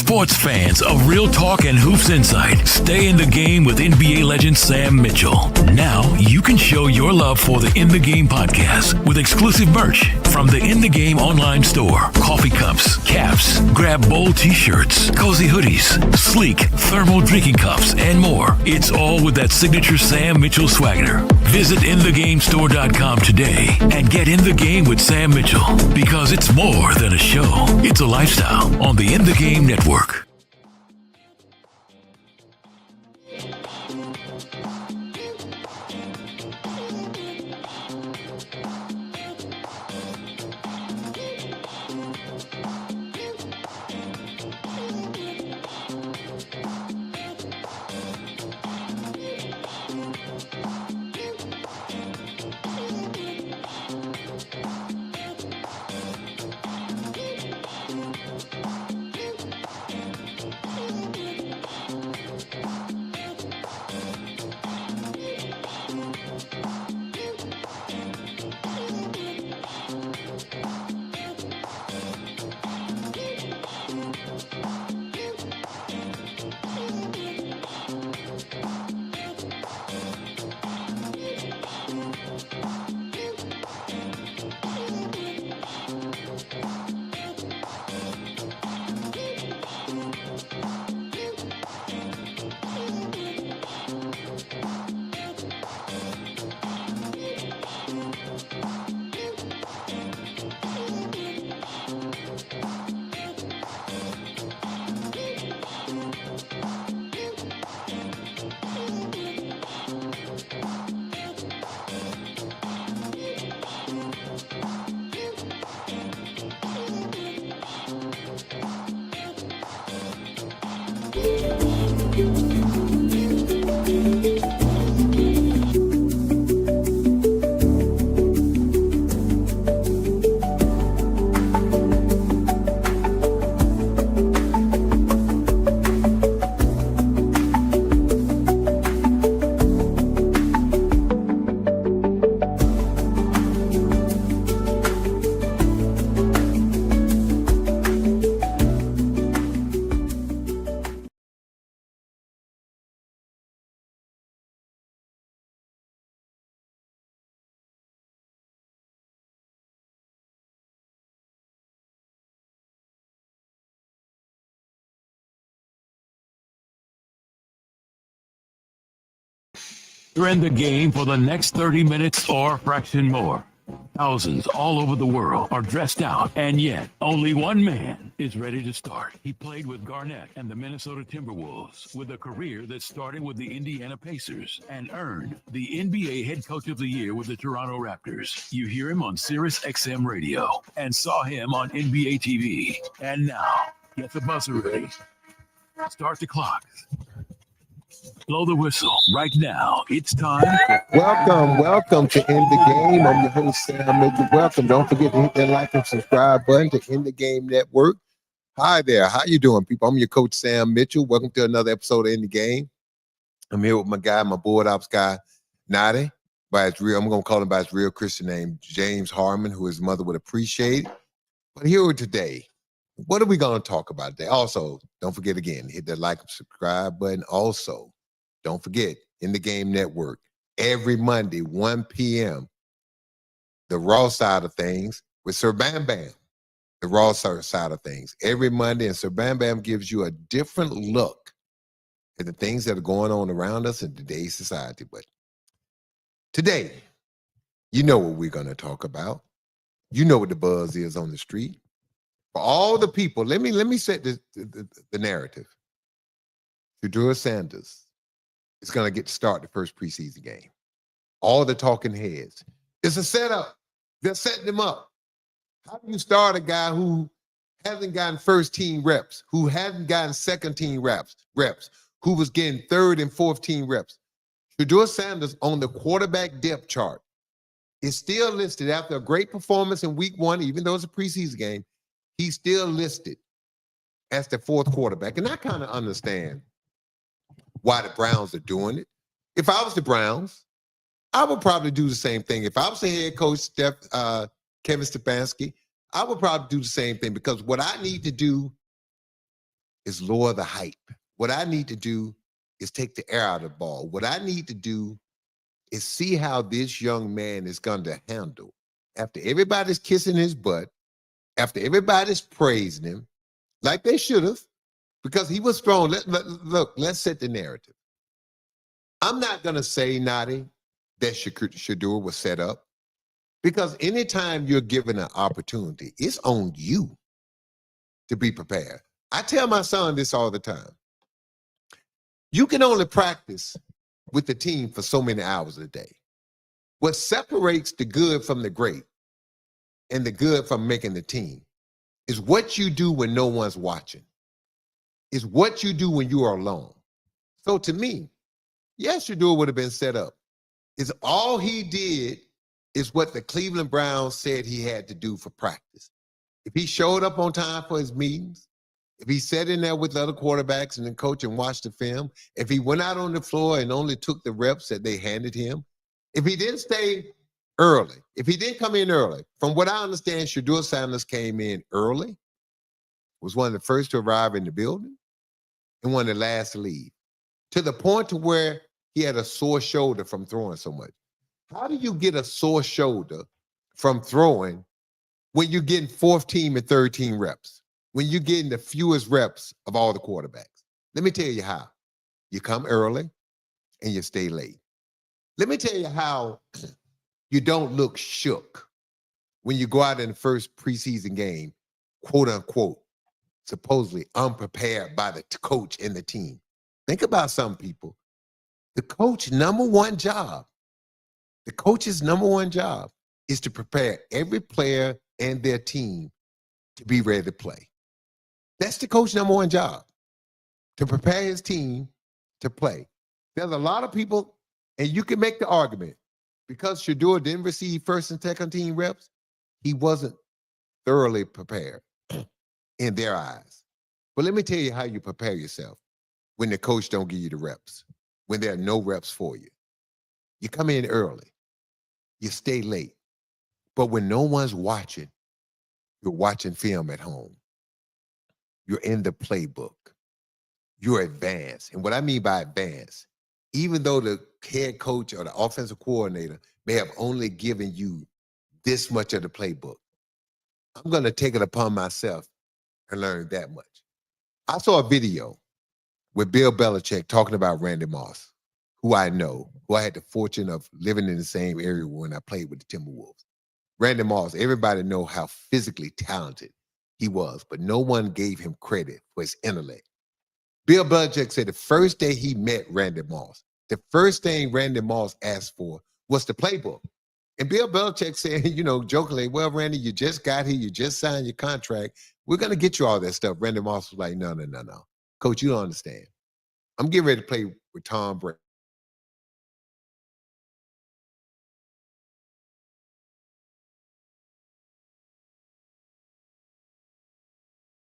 Sports fans of Real Talk and Hoops Insight, stay in the game with NBA legend Sam Mitchell. Now you can show your love for the In the Game podcast with exclusive merch from the In the Game online store. Coffee cups, caps, grab bold t-shirts, cozy hoodies, sleek thermal drinking cups, and more. It's all with that signature Sam Mitchell swagger. Visit InTheGameStore.com today and get in the game with Sam Mitchell, because it's more than a show. It's a lifestyle on the In the Game Network. You're in the game for the next 30 minutes or a fraction more. Thousands all over the world are dressed out, and yet only one man is ready to start. He played with Garnett and the Minnesota Timberwolves, with a career that started with the Indiana Pacers, and earned the NBA Head Coach of the Year with the Toronto Raptors. You hear him on Sirius XM Radio and saw him on NBA TV. And now, get the buzzer ready. Start the clock. Blow the whistle. Right now, it's time. Welcome to In the Game. I'm your host, Sam Mitchell. Welcome. Don't forget to hit that like and subscribe button to In the Game Network. Hi there. How you doing, people? I'm your coach, Sam Mitchell. Welcome to another episode of In the Game. I'm here with my guy, my board ops guy, Nadi. I'm going to call him by his real Christian name, James Harmon, who his mother would appreciate. But here today, what are we going to talk about today? Also, don't forget again, hit that like and subscribe button. Also, don't forget, In the Game Network, every Monday, 1 p.m., the raw side of things with Sir Bam Bam, the raw side of things. Every Monday, and Sir Bam Bam gives you a different look at the things that are going on around us in today's society. But today, you know what we're going to talk about. You know what the buzz is on the street. For all the people, let me set the narrative. Shedeur Sanders is going to get to start the first preseason game. All the talking heads. It's a setup. They're setting him up. How do you start a guy who hasn't gotten first team reps, who hasn't gotten second team reps, who was getting third and fourth team reps? Shedeur Sanders on the quarterback depth chart is still listed after a great performance in week one, even though it's a preseason game. He's still listed as the fourth quarterback. And I kind of understand why the Browns are doing it. If I was the Browns, I would probably do the same thing. If I was the head coach, Kevin Stefanski, I would probably do the same thing, because what I need to do is lower the hype. What I need to do is take the air out of the ball. What I need to do is see how this young man is going to handle after everybody's kissing his butt, after everybody's praising him, like they should have, because he was strong. Look, let's set the narrative. I'm not going to say, Nadi, that Shedeur was set up, because anytime you're given an opportunity, it's on you to be prepared. I tell my son this all the time. You can only practice with the team for so many hours a day. What separates the good from the great and the good from making the team is what you do when no one's watching. Is what you do when you are alone. So to me, yes, Shedeur would have been set up. Is all he did is what the Cleveland Browns said he had to do for practice. If he showed up on time for his meetings, if he sat in there with the other quarterbacks and the coach and watched the film, if he went out on the floor and only took the reps that they handed him, if he didn't stay early, if he didn't come in early, from what I understand, Shedeur Sanders came in early, was one of the first to arrive in the building, and one of the last to leave, to the point to where he had a sore shoulder from throwing so much. How do you get a sore shoulder from throwing when you're getting fourth team and third team reps, when you're getting the fewest reps of all the quarterbacks? Let me tell you how. You come early and you stay late. Let me tell you how you don't look shook when you go out in the first preseason game, quote unquote, supposedly unprepared by the coach and the team. Think about some people. The coach's number one job is to prepare every player and their team to be ready to play. That's the coach's number one job, to prepare his team to play. There's a lot of people, and you can make the argument, because Shedeur didn't receive first and second team reps, he wasn't thoroughly prepared in their eyes. But let me tell you how you prepare yourself when the coach don't give you the reps, when there are no reps for you. You come in early, you stay late, but when no one's watching, you're watching film at home. You're in the playbook. You're advanced. And what I mean by advanced, even though the head coach or the offensive coordinator may have only given you this much of the playbook, I'm going to take it upon myself and learn that much. I saw a video with Bill Belichick talking about Randy Moss, who I know, who I had the fortune of living in the same area when I played with the Timberwolves. Randy Moss, everybody know how physically talented he was, but no one gave him credit for his intellect. Bill Belichick said the first day he met Randy Moss, the first thing Randy Moss asked for was the playbook. And Bill Belichick said, jokingly, well, Randy, you just got here, you just signed your contract. We're going to get you all that stuff. Randy Moss was like, no. Coach, you don't understand. I'm getting ready to play with Tom Brady.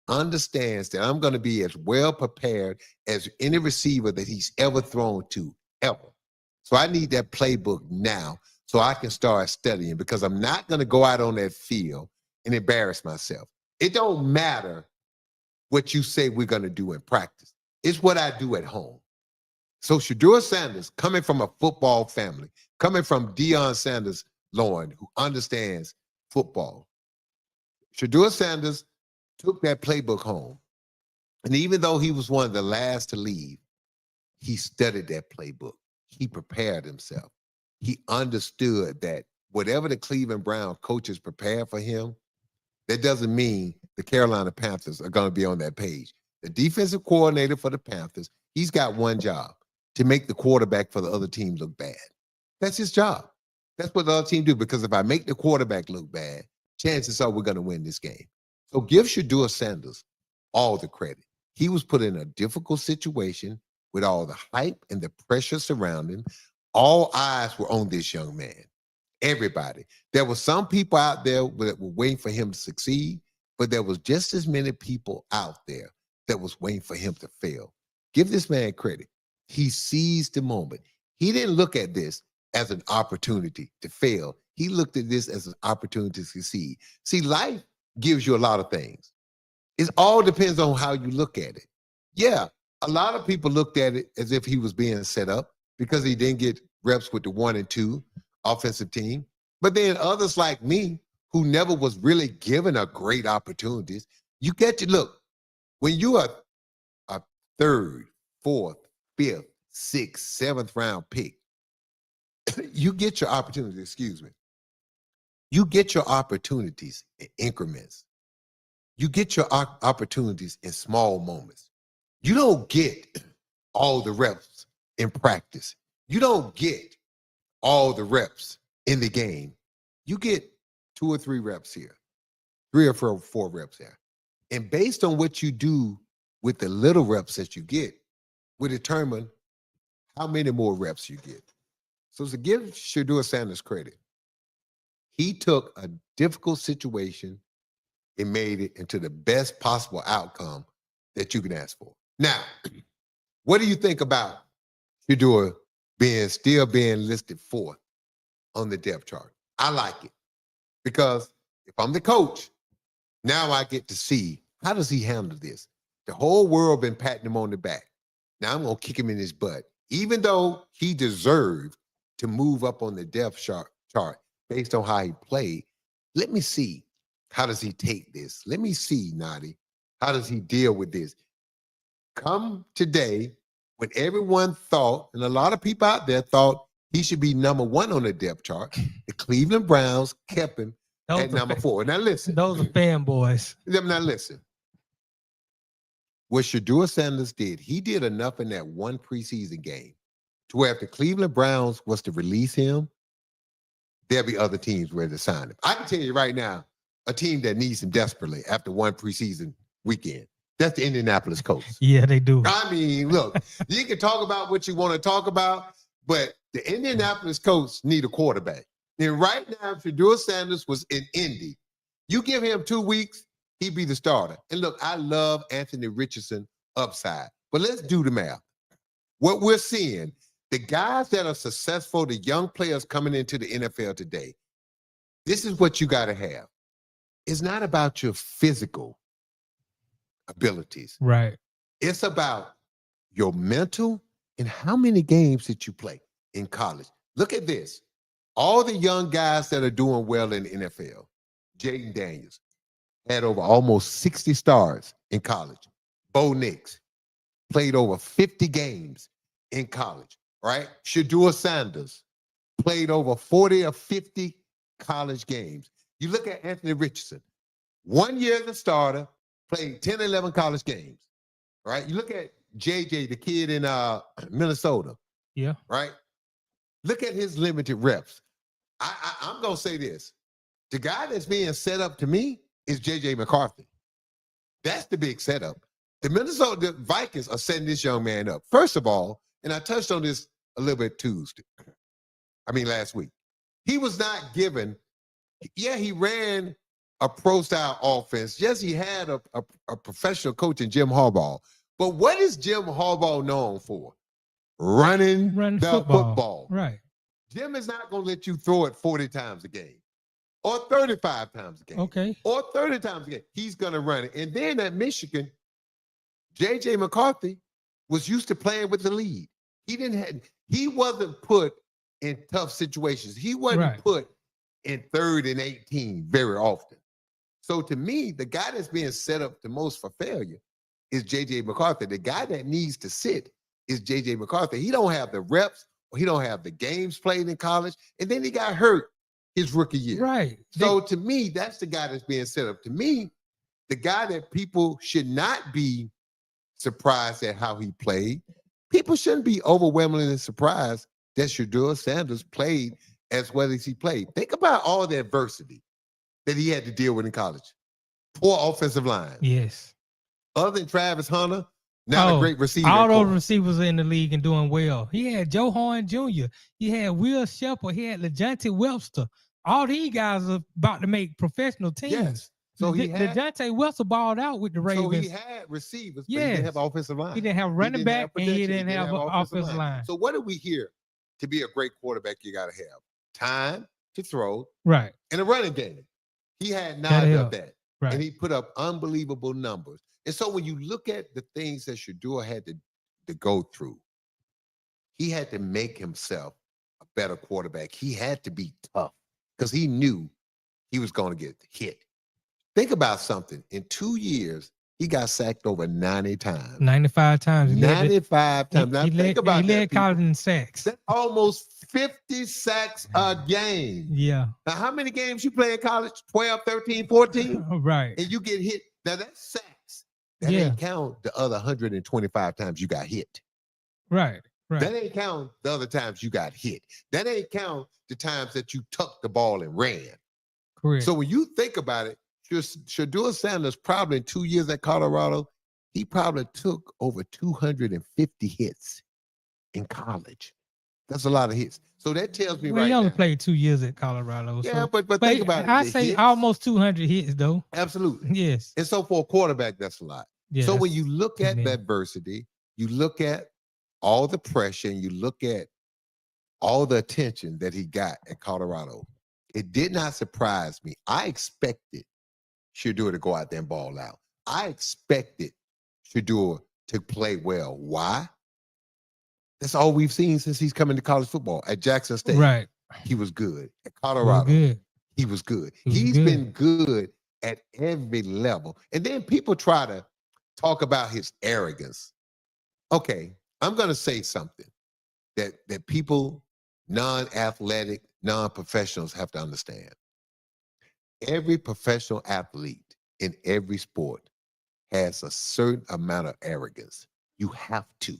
Understands that I'm going to be as well prepared as any receiver that he's ever thrown to, ever. So I need that playbook now so I can start studying, because I'm not going to go out on that field and embarrass myself. It don't matter what you say we're going to do in practice. It's what I do at home. So Shedeur Sanders, coming from a football family, coming from Deion Sanders' loin, who understands football, Shedeur Sanders took that playbook home. And even though he was one of the last to leave, he studied that playbook. He prepared himself. He understood that whatever the Cleveland Brown coaches prepared for him, that doesn't mean the Carolina Panthers are going to be on that page. The defensive coordinator for the Panthers, he's got one job: to make the quarterback for the other team look bad. That's his job. That's what the other team do, because if I make the quarterback look bad, chances are we're going to win this game. So give Shedeur Sanders all the credit. He was put in a difficult situation with all the hype and the pressure surrounding him. All eyes were on this young man. Everybody. There were some people out there that were waiting for him to succeed, but there was just as many people out there that was waiting for him to fail. Give this man credit. He seized the moment. He didn't look at this as an opportunity to fail. He looked at this as an opportunity to succeed. See, life gives you a lot of things. It all depends on how you look at it. Yeah, a lot of people looked at it as if he was being set up because he didn't get reps with the 1 and 2 offensive team. But then others like me, who never was really given a great opportunities, you get to look when you are a third, fourth, fifth, sixth, seventh round pick, you get your opportunities. Excuse me. You get your opportunities in increments. You get your opportunities in small moments. You don't get all the reps in practice. You don't get all the reps in the game. You get 2 or 3 reps here, 3 or 4 reps there. And based on what you do with the little reps that you get, will determine how many more reps you get. So to give Shedeur Sanders credit, he took a difficult situation and made it into the best possible outcome that you can ask for. Now, what do you think about Shedeur still being listed 4th on the depth chart? I like it because if I'm the coach, now I get to see how does he handle this. The whole world been patting him on the back. Now I'm gonna kick him in his butt, even though he deserved to move up on the depth chart based on how he played. Let me see how does he take this. Let me see, Nadi, how does he deal with this? Come today, when everyone thought, and a lot of people out there thought he should be number 1 on the depth chart, the Cleveland Browns kept him at number 4. Now listen. Those are fanboys. Now listen. What Shedeur Sanders did, he did enough in that one preseason game to where if the Cleveland Browns was to release him, there'll be other teams ready to sign him. I can tell you right now, a team that needs him desperately after one preseason weekend. That's the Indianapolis Colts. Yeah, they do. I mean, look, you can talk about what you want to talk about, but the Indianapolis Colts need a quarterback. And right now, if Shedeur Sanders was in Indy, you give him 2 weeks, he'd be the starter. And look, I love Anthony Richardson upside, but let's do the math. What we're seeing, the guys that are successful, the young players coming into the NFL today, this is what you got to have. It's not about your physical abilities. Right. It's about your mental and how many games did you play in college. Look at this. All the young guys that are doing well in the NFL, Jaden Daniels had over almost 60 starts in college. Bo Nix played over 50 games in college, right? Shedeur Sanders played over 40 or 50 college games. You look at Anthony Richardson, 1 year as a starter, played 10, 11 college games, right? You look at JJ, the kid in Minnesota. Yeah. Right? Look at his limited reps. I'm going to say this. The guy that's being set up to me is JJ McCarthy. That's the big setup. The Minnesota Vikings are setting this young man up. First of all, and I touched on this a little bit last week. He was not given, he ran a pro-style offense. Yes, he had a professional coach in Jim Harbaugh. But what is Jim Harbaugh known for? Running the football. Right. Jim is not going to let you throw it 40 times a game or 35 times a game. Okay. Or 30 times a game. He's going to run it. And then at Michigan, J.J. McCarthy was used to playing with the lead. He wasn't put in tough situations. He wasn't put in 3rd and 18 very often. So to me, the guy that's being set up the most for failure is J.J. McCarthy. The guy that needs to sit is J.J. McCarthy. He don't have the reps, or he don't have the games played in college, and then he got hurt his rookie year. Right. So to me, that's the guy that's being set up. To me, the guy that people should not be surprised at how he played. People shouldn't be overwhelmingly surprised that Shedeur Sanders played as well as he played. Think about all the adversity that he had to deal with in college. Poor offensive line. Yes. Other than Travis Hunter, not a great receiver. All those receivers in the league and doing well. He had Joe Horn Jr. He had Will Shepard. He had LeJontay Webster. All these guys are about to make professional teams. Yes. So LeJontay Webster balled out with the Ravens. So he had receivers, but he didn't have offensive line. He didn't have running back, and he didn't have offensive line. So what do we hear? To be a great quarterback, you got to have time to throw, right, and a running game. He had none of that, right. And he put up unbelievable numbers. And so when you look at the things that Shedeur had to go through, he had to make himself a better quarterback. He had to be tough because he knew he was going to get hit. Think about something. In 2 years, he got sacked over 90 times. 95 times. 95 times. Now think about he that. led college in sacks. That's almost 50 sacks a game. Yeah. Now, how many games you play in college? 12, 13, 14? Right. And you get hit. Now, that's sacks. That ain't count the other 125 times you got hit. Right. That ain't count the other times you got hit. That ain't count the times that you tucked the ball and ran. Correct. So when you think about it, Shedeur Sanders probably in 2 years at Colorado, he probably took over 250 hits in college. That's a lot of hits. So that tells me he only played 2 years at Colorado. Yeah, so. but think about it. I say hits, almost 200 hits, though. Absolutely. Yes. And so for a quarterback, that's a lot. Yeah, so when you look at adversity, you look at all the pressure, and you look at all the attention that he got at Colorado, it did not surprise me. I expected Shedeur to go out there and ball out. I expected Shedeur to play well. Why? That's all we've seen since he's coming to college football. At Jackson State, right? He was good. At Colorado, he was good. He's been good at every level. And then people try to talk about his arrogance. Okay, I'm going to say something that people, non-athletic, non-professionals have to understand. Every professional athlete in every sport has a certain amount of arrogance. You have to.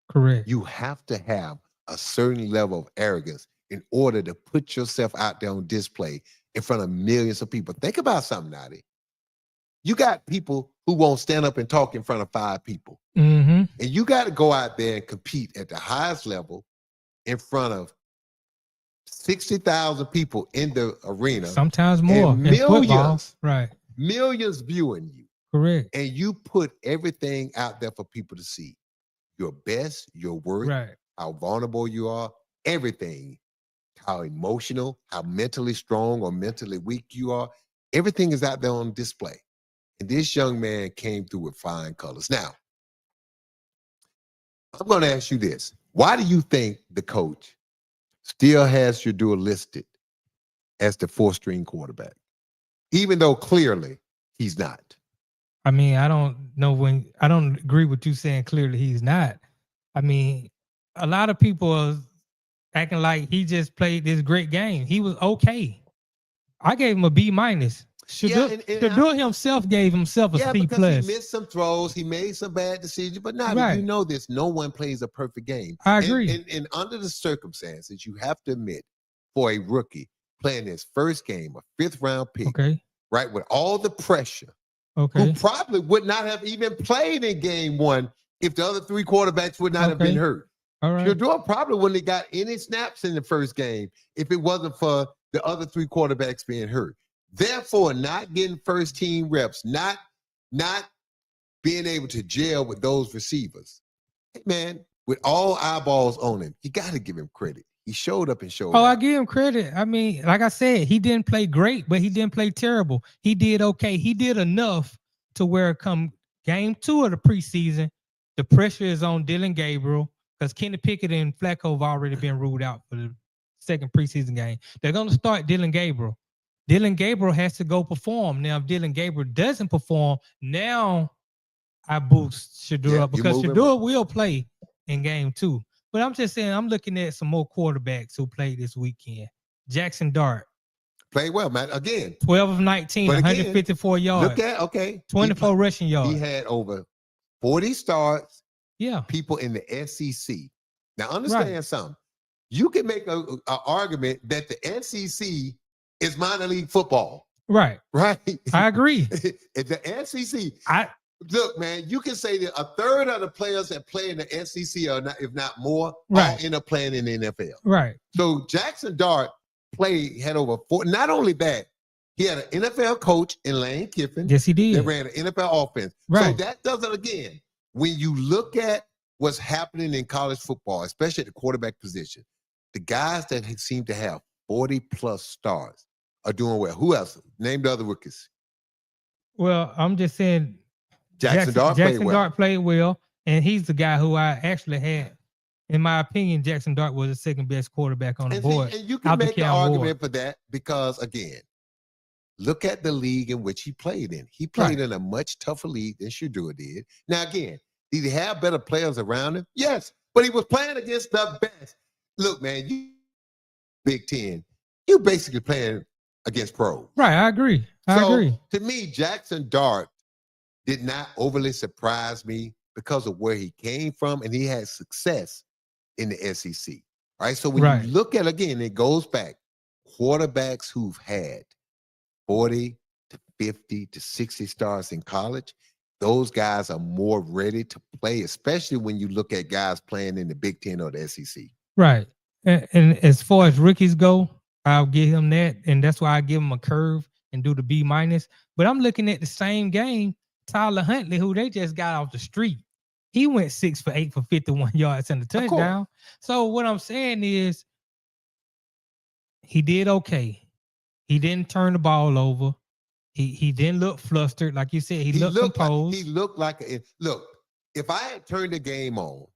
Correct. You have to have a certain level of arrogance in order to put yourself out there on display in front of millions of people. Think about something, Nadi. You got people who won't stand up and talk in front of 5 people. Mm-hmm. And you got to go out there and compete at the highest level in front of 60,000 people in the arena. Sometimes more. And millions. Right. Millions viewing you. Correct. And you put everything out there for people to see. Your best, your worth, how vulnerable you are, everything. How emotional, how mentally strong or mentally weak you are. Everything is out there on display. And this young man came through with fine colors. Now, I'm going to ask you this. Why do you think the coach still has Shedeur listed as the 4th-string quarterback, even though clearly he's not? I mean, I don't agree with you saying clearly he's not. I mean, a lot of people are acting like he just played this great game. He was okay. I gave him a B-. Shedeur himself gave himself a C+. Because he missed some throws, he made some bad decisions, but now you know this, no one plays a perfect game. I agree. And under the circumstances, you have to admit, for a rookie playing his first game, a 5th-round pick, right, with all the pressure, who probably would not have even played in game 1 if the other 3 quarterbacks would not have been hurt. All right. Shedeur probably wouldn't have got any snaps in the first game if it wasn't for the other 3 quarterbacks being hurt. Therefore, not getting first-team reps, not being able to gel with those receivers. Hey, man, with all eyeballs on him, you got to give him credit. He showed up and showed out. I give him credit. I mean, like I said, he didn't play great, but he didn't play terrible. He did okay. He did enough to where come game 2 of the preseason, the pressure is on Dylan Gabriel because Kenny Pickett and Flacco have already been ruled out for the 2nd preseason game. They're going to start Dylan Gabriel. Dylan Gabriel has to go perform. Now, if Dylan Gabriel doesn't perform, now I boost Shedeur up because Shedeur will play in game 2. But I'm just saying, I'm looking at some more quarterbacks who played this weekend. Jackson Dart. Played well, man. Again. 12 of 19, 154 yards. Look at, 24 rushing yards. He had over 40 starts. Yeah. People in the SEC. Now, understand something. You can make an argument that the SEC is minor league football. Right. I agree. The SEC. Look, man, you can say that a third of the players that play in the SEC are not, if not more, all end up playing in the NFL. Right. So Jackson Dart had over 4. Not only that, he had an NFL coach in Lane Kiffin. Yes, he did. That ran an NFL offense. Right. So that doesn't, again, when you look at what's happening in college football, especially at the quarterback position, the guys that seem to have 40-plus stars are doing well. Who else? Name the other rookies. Well, I'm just saying, Jackson Dart played Jackson well. Dart played well, and he's the guy who I actually had. In my opinion, Jackson Dart was the second best quarterback on the board. And you can after make the Cam argument Ward. for that because, again, look at the league in which he played in. He played Right. in a much tougher league than Shedeur did. Now, again, did he have better players around him? Yes, but he was playing against the best. Look, man, you Big Ten, you basically playing against pros. Right, I agree. I agree. To me, Jackson Dart did not overly surprise me because of where he came from, and he had success in the SEC. Right. So when Right. you look at, again, it goes back, quarterbacks who've had 40 to 50 to 60 stars in college, those guys are more ready to play, especially when you look at guys playing in the Big Ten or the SEC. Right. And as far as rookies go, I'll give him that. And that's why I give him a curve and do the B-. But I'm looking at the same game, Tyler Huntley, who they just got off the street. He went 6 for 8 for 51 yards and a touchdown. So what I'm saying is he did okay. He didn't turn the ball over. He didn't look flustered. Like you said, he looked composed. He looked like look, if I had turned the game on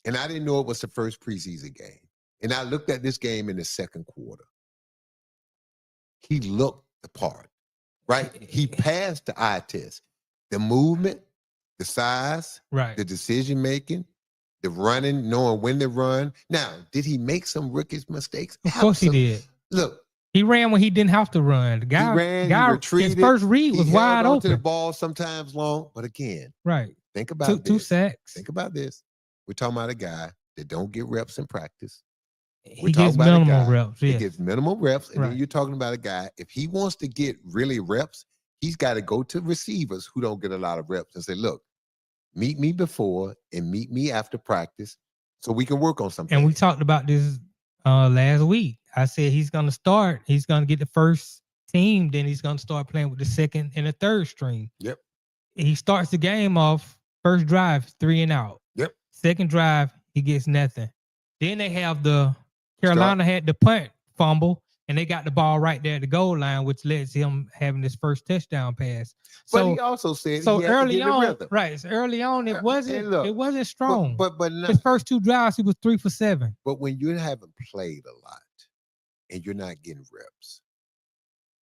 and I didn't know it was the first preseason game, and I looked at this game in the second quarter, he looked the part, right? He passed the eye test. The movement, the size, right, the decision-making, the running, knowing when to run. Now, did he make some rookies mistakes? Of course he did. Look, he ran when he didn't have to run. The guy, he ran, he retreated. His first read was wide held on open. to the ball sometimes long, but again, right. Think about two sacks. Think about this. We're talking about a guy that don't get reps in practice. He gets minimal reps. He gets minimal reps, and right. then you're talking about a guy, if he wants to get really reps, he's got to go to receivers who don't get a lot of reps and say, look, meet me before and meet me after practice so we can work on something. And we talked about this last week. I said he's going to start. He's going to get the first team. Then he's going to start playing with the second and the third string. Yep. He starts the game off, first drive, 3 and out. Yep. Second drive, he gets nothing. Then they have Carolina had the punt fumble, and they got the ball right there at the goal line, which led to him having his first touchdown pass. But he also said so he had early to get on, the rhythm. right? So early on, it wasn't strong. But his first 2 drives, he was 3 for 7. But when you haven't played a lot and you're not getting reps,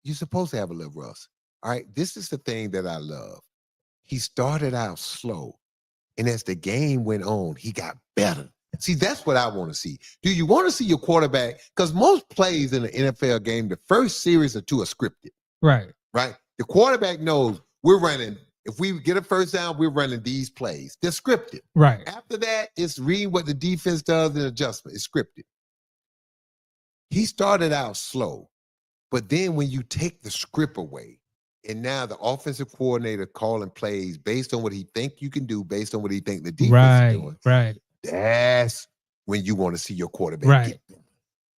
you're supposed to have a little rust. All right, this is the thing that I love. He started out slow, and as the game went on, he got better. See, that's what I want to see. Do you want to see your quarterback? Because most plays in an NFL game, the first series or 2 are scripted. Right. Right. The quarterback knows we're running. If we get a first down, we're running these plays. They're scripted. Right. After that, it's reading what the defense does and adjustment. It's scripted. He started out slow, but then when you take the script away, and now the offensive coordinator calling plays based on what he think you can do, based on what he think the defense is doing. Right. That's when you want to see your quarterback get better.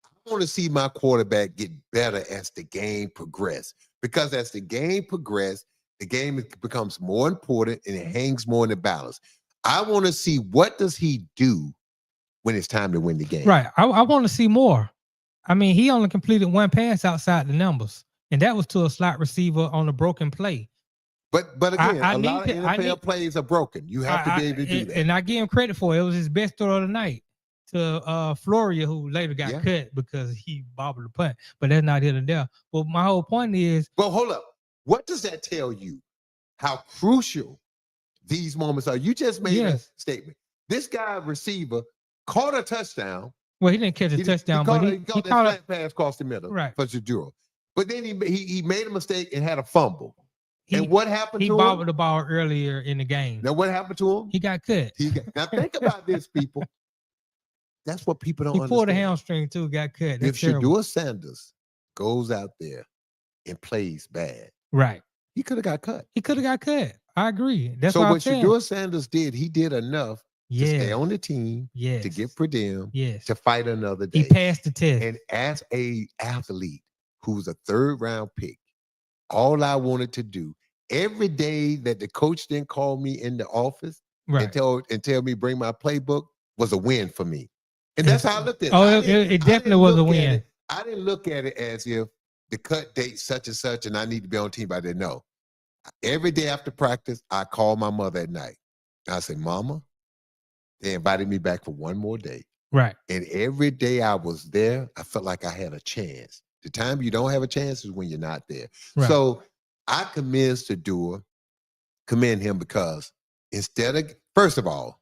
I want to see my quarterback get better as the game progresses. Because as the game progresses, the game becomes more important and it hangs more in the balance. I want to see what does he do when it's time to win the game. Right. I want to see more. I mean, he only completed 1 pass outside the numbers, and that was to a slot receiver on a broken play. But again, a lot of NFL plays are broken. You have to be able to do that. And I give him credit for it. It was his best throw of the night to Floria, who later got cut because he bobbled the punt. But that's not here to there. But my whole point is... Well, hold up. What does that tell you? How crucial these moments are. You just made a statement. This guy, receiver, caught a touchdown. Well, he didn't catch a touchdown, but he caught a pass across the middle for Shedeur. But then he made a mistake and had a fumble. And what happened to him? He bobbled the ball earlier in the game. Now, what happened to him? He got cut. Now, think about this, people. That's what people don't understand. He pulled a hamstring, too, got cut. If Shedeur Sanders goes out there and plays bad, right, he could have got cut. He could have got cut. I agree. That's so what Shedeur Sanders did, he did enough to stay on the team, to get per diem, to fight another day. He passed the test. And as a athlete who's a 3rd round pick, all I wanted to do every day that the coach didn't call me in the office and tell me bring my playbook was a win for me. And that's how I looked at it. Oh, it definitely was a win. I didn't look at it as if the cut date such and such and I need to be on team by then. No. Every day after practice, I call my mother at night. I say, Mama, they invited me back for one more day. Right. And every day I was there, I felt like I had a chance. The time you don't have a chance is when you're not there. Right. So I commend him because first of all,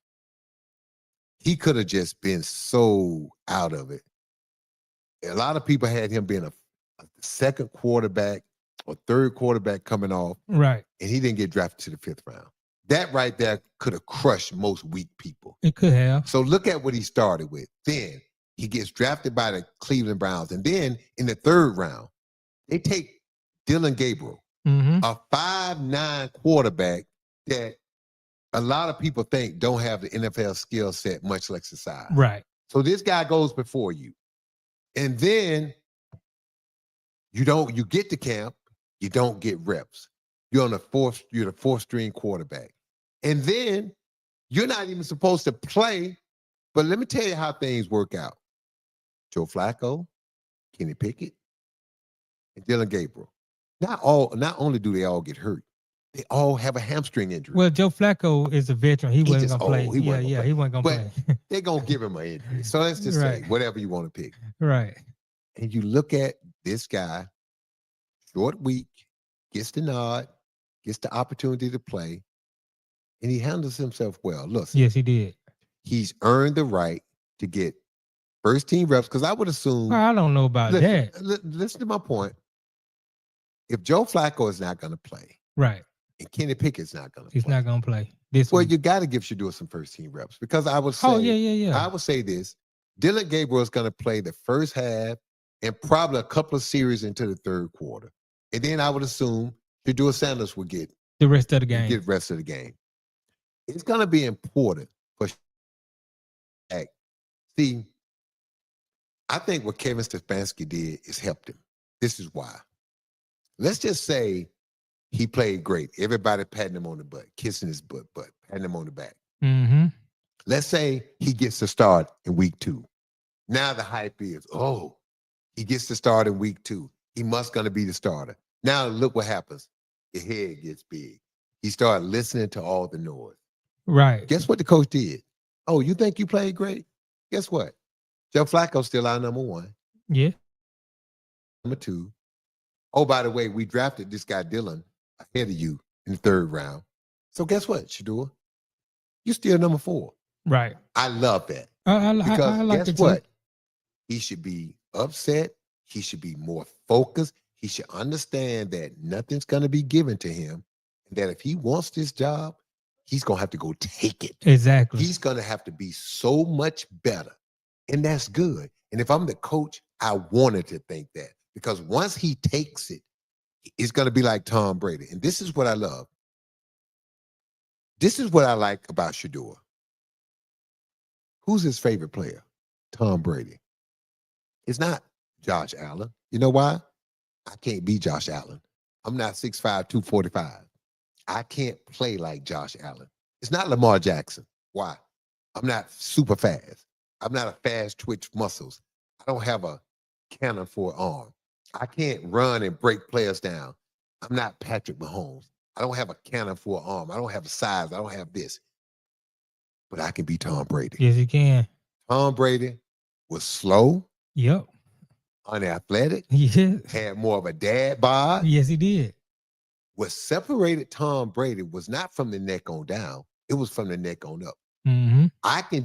he could have just been so out of it. A lot of people had him being a second quarterback or third quarterback coming off, Right. and he didn't get drafted to the 5th round. That right there could have crushed most weak people. It could have. So look at what he started with. Then he gets drafted by the Cleveland Browns. And then in the 3rd round, they take Dylan Gabriel, a 5'9" quarterback that a lot of people think don't have the NFL skill set, much less the size. Right. So this guy goes before you. And then you get to camp, you don't get reps. You're the 4th string quarterback. And then you're not even supposed to play. But let me tell you how things work out. Joe Flacco, Kenny Pickett, and Dylan Gabriel. Not only do they all get hurt, they all have a hamstring injury. Well, Joe Flacco is a veteran. He wasn't going to play. He wasn't going to play. They're going to give him an injury. So let's just say whatever you want to pick. Right. And you look at this guy, short week, gets the nod, gets the opportunity to play, and he handles himself well. Look. Yes, he did. He's earned the right to get first team reps because I would assume. Well, I don't know about that. Listen to my point. If Joe Flacco is not going to play, right, and Kenny Pickett's not going to play. He's not going to play this Well, week. you got to give Shedeur some first team reps because I would say, yeah. I would say this. Dylan Gabriel is going to play the first half and probably a couple of series into the 3rd quarter. And then I would assume Shedeur Sanders will get the rest of the game. Get the rest of the game. It's going to be important for Shaq. See, I think what Kevin Stefanski did is helped him. This is why. Let's just say he played great. Everybody patting him on the butt, kissing his butt, patting him on the back. Mm-hmm. Let's say he gets to start in week 2. Now the hype is, he gets to start in week 2. He must going to be the starter. Now look what happens. Your head gets big. He started listening to all the noise. Right. Guess what the coach did? Oh, you think you played great? Guess what? Joe Flacco's still our number 1. Yeah. Number 2. Oh, by the way, we drafted this guy Dylan ahead of you in the 3rd round. So guess what, Shedeur? You're still number 4. Right. I love that. Because I like guess what? He should be upset. He should be more focused. He should understand that nothing's going to be given to him. And that if he wants this job, he's going to have to go take it. Exactly. He's going to have to be so much better. And that's good. And if I'm the coach, I wanted to think that. Because once he takes it, it's going to be like Tom Brady. And this is what I love. This is what I like about Shedeur. Who's his favorite player? Tom Brady. It's not Josh Allen. You know why? I can't be Josh Allen. I'm not 6'5", 245. I can't play like Josh Allen. It's not Lamar Jackson. Why? I'm not super fast. I'm not a fast twitch muscles. I don't have a cannon for an arm. I can't run and break players down. I'm not Patrick Mahomes. I don't have a cannon for an arm. I don't have a size. I don't have this. But I can be Tom Brady. Yes, you can. Tom Brady was slow. Yep. Unathletic. Yeah. Had more of a dad bod. Yes, he did. What separated Tom Brady was not from the neck on down. It was from the neck on up. Mm-hmm. I can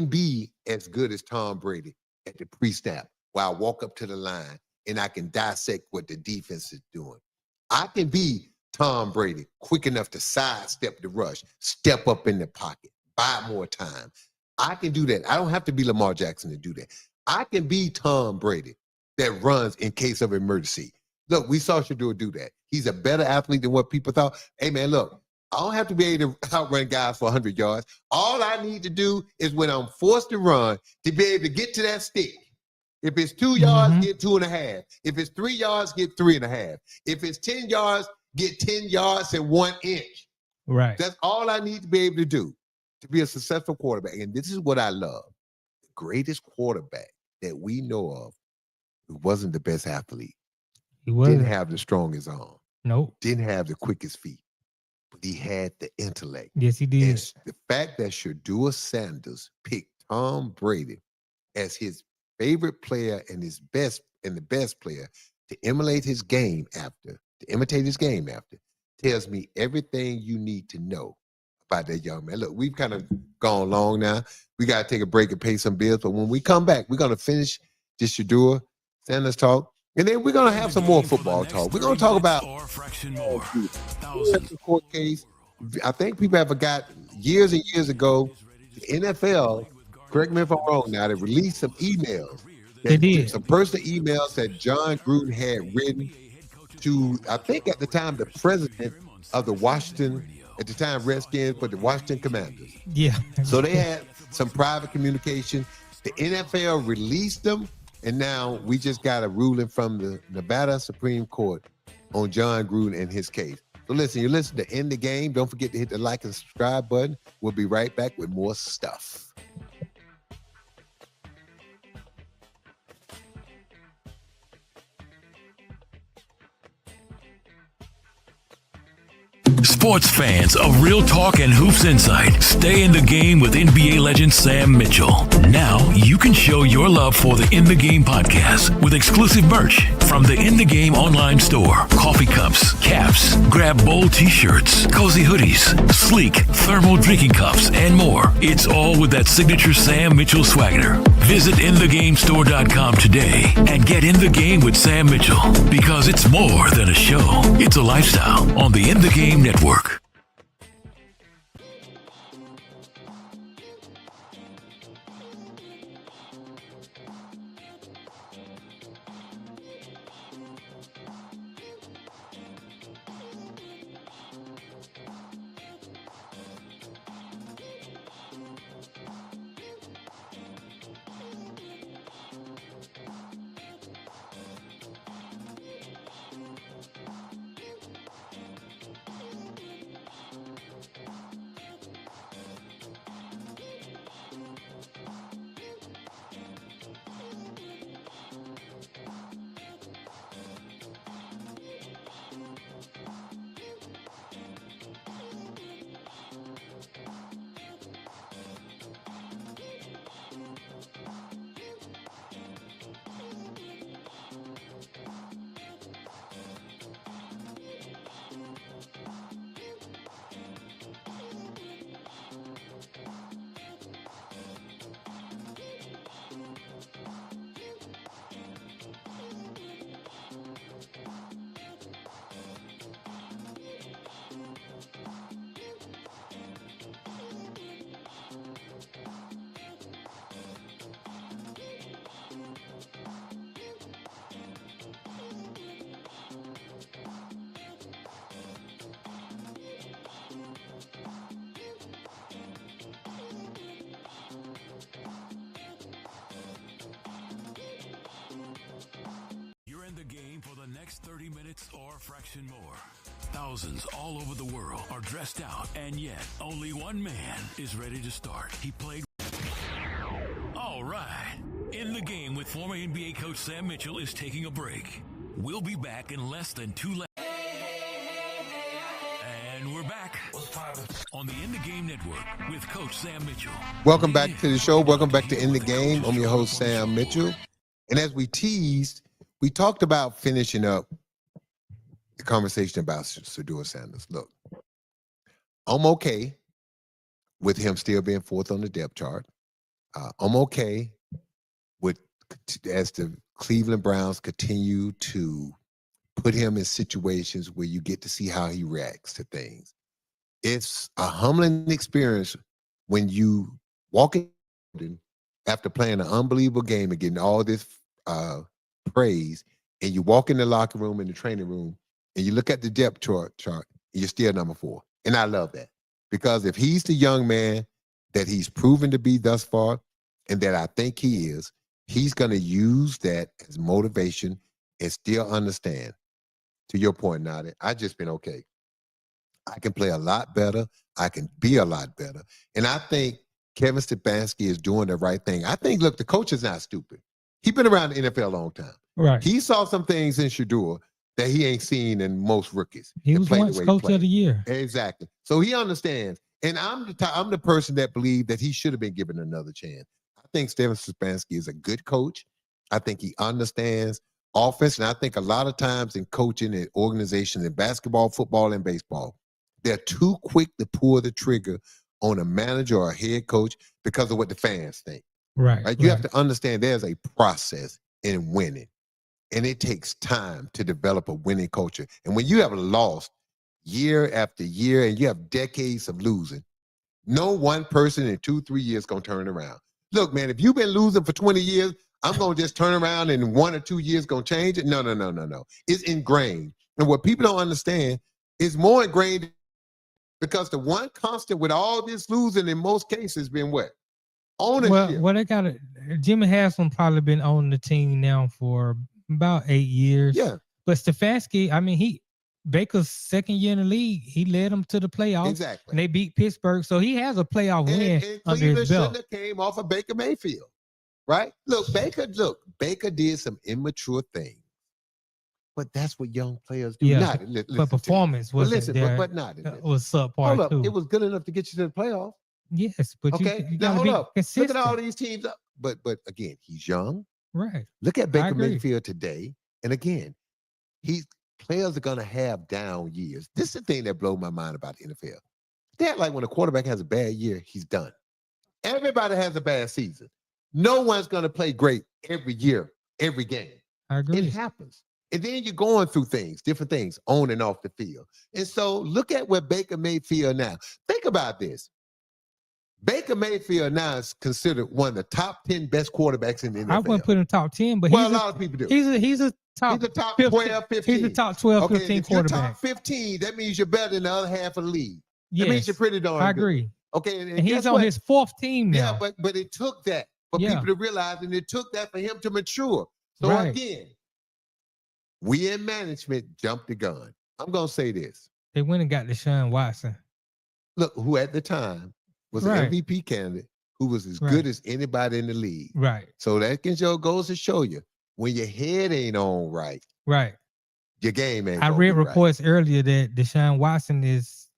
be as good as Tom Brady at the pre-snap where I walk up to the line and I can dissect what the defense is doing. I can be Tom Brady quick enough to sidestep the rush, step up in the pocket, buy more time. I can do that. I don't have to be Lamar Jackson to do that. I can be Tom Brady that runs in case of emergency. Look, we saw Shedeur do that. He's a better athlete than what people thought. Hey, man, look, I don't have to be able to outrun guys for 100 yards. All I need to do is when I'm forced to run, to be able to get to that stick. If it's 2 yards, get 2.5. If it's 3 yards, get 3.5. If it's 10 yards, get 10 yards and 1 inch. Right. That's all I need to be able to do to be a successful quarterback. And this is what I love. The greatest quarterback that we know of who wasn't the best athlete. He wasn't. Didn't have the strongest arm. Nope. Didn't have the quickest feet, but he had the intellect. Yes, he did. And the fact that Shedeur Sanders picked Tom Brady as his favorite player and the best player to imitate his game after, tells me everything you need to know about that young man. Look, we've kind of gone long now. We got to take a break and pay some bills. But when we come back, we're going to finish this Shedeur Sanders talk. And then we're going to have some more football talk. We're going to talk about the court case. I think people have forgot years and years ago, the NFL, correct me if I'm wrong now, they released some emails. They did. Some personal emails that John Gruden had written to, I think at the time, the president of the Washington, at the time Redskins, but the Washington Commanders. Yeah. So they had some private communication. The NFL released them, and now we just got a ruling from the Nevada Supreme Court on John Gruden and his case. So listen, you listen to End the Game. Don't forget to hit the like and subscribe button. We'll be right back with more stuff. Sports fans of Real Talk and Hoops Insight, stay in the game with NBA legend Sam Mitchell. Now you can show your love for the In the Game podcast with exclusive merch from the In the Game online store. Coffee cups, caps, grab bold t-shirts, cozy hoodies, sleek thermal drinking cups, and more. It's all with that signature Sam Mitchell swagger. Visit InTheGameStore.com today and get in the game with Sam Mitchell, because it's more than a show. It's a lifestyle on the In the Game Network. You're in the game for the next 30 minutes or a fraction more. Thousands all over the world are dressed out, and yet only one man is ready to start. He played. All right. In the Game with former NBA coach Sam Mitchell is taking a break. We'll be back in less than 2 left. And we're back on the In the Game Network with Coach Sam Mitchell. Welcome back to the show. Welcome back to In the Game. I'm your host, Sam Mitchell. And as we teased, we talked about finishing up the conversation about Shedeur Sanders. Look, I'm okay with him still being fourth on the depth chart. I'm okay with, as the Cleveland Browns continue to put him in situations where you get to see how he reacts to things. It's a humbling experience when you walk in after playing an unbelievable game and getting all this praise, and you walk in the locker room, in the training room, and you look at the depth chart, and you're still number 4. And I love that, because if he's the young man that he's proven to be thus far, and that I think he is, he's going to use that as motivation and still understand. To your point, Nadi, I just been okay. I can play a lot better. I can be a lot better. And I think Kevin Stefanski is doing the right thing. I think, look, the coach is not stupid. He's been around the NFL a long time. Right. He saw some things in Shedeur that he ain't seen in most rookies. He that was play the once way he coach played. of the year. Exactly. So he understands. And I'm the person that believe that he should have been given another chance. I think Steven Stefanski is a good coach. I think he understands offense. And I think a lot of times in coaching and organizations in basketball, football, and baseball, they're too quick to pull the trigger on a manager or a head coach because of what the fans think. Right. You have to understand there's a process in winning. And it takes time to develop a winning culture. And when you have lost year after year and you have decades of losing, no one person in 2-3 years going to turn around. Look, man, if you've been losing for 20 years, I'm going to just turn around and in 1 or 2 years going to change it. No. It's ingrained. And what people don't understand is more ingrained because the one constant with all this losing in most cases been what? Ownership. Well, they got it. Jimmy Haslam probably been on the team now for about 8 years. Yeah. But Stefanski, I mean, Baker's second year in the league, he led them to the playoffs. Exactly. And they beat Pittsburgh. So he has a playoff win and under Cleveland his belt. shouldn't have came off of Baker Mayfield. Right? Baker did some immature things. But that's what young players do. Yeah, but performance wasn't there. But not. Was subpar Hold up. too. It was good enough to get you to the playoffs. Yes, but okay. you now gotta hold up. consistent. Look at all these teams. But again, he's young. Right. Look at Baker Mayfield today. And again, players are gonna have down years. This is the thing that blows my mind about the NFL. That like when a quarterback has a bad year, he's done. Everybody has a bad season. No one's gonna play great every year, every game. I agree. It happens. And then you're going through things, different things, on and off the field. And so look at where Baker Mayfield now. Think about this. Baker Mayfield now is considered one of the top 10 best quarterbacks in the NFL. I wouldn't put him top 10, but a lot of people do. He's a top 12, 15. He's a top 12, 15 if you're quarterback. top 15, that means you're better than the other half of the league. Yes, that means you're pretty darn good. I agree. Okay, and he's on his fourth team now. Yeah, but it took that for people to realize, and it took that for him to mature. So again, we in management jumped the gun. I'm going to say this. They went and got Deshaun Watson. Look, who at the time was an MVP candidate who was as good as anybody in the league. Right. So that goes to show you when your head ain't on right. Right. Your game ain't I on read reports earlier that Deshaun Watson is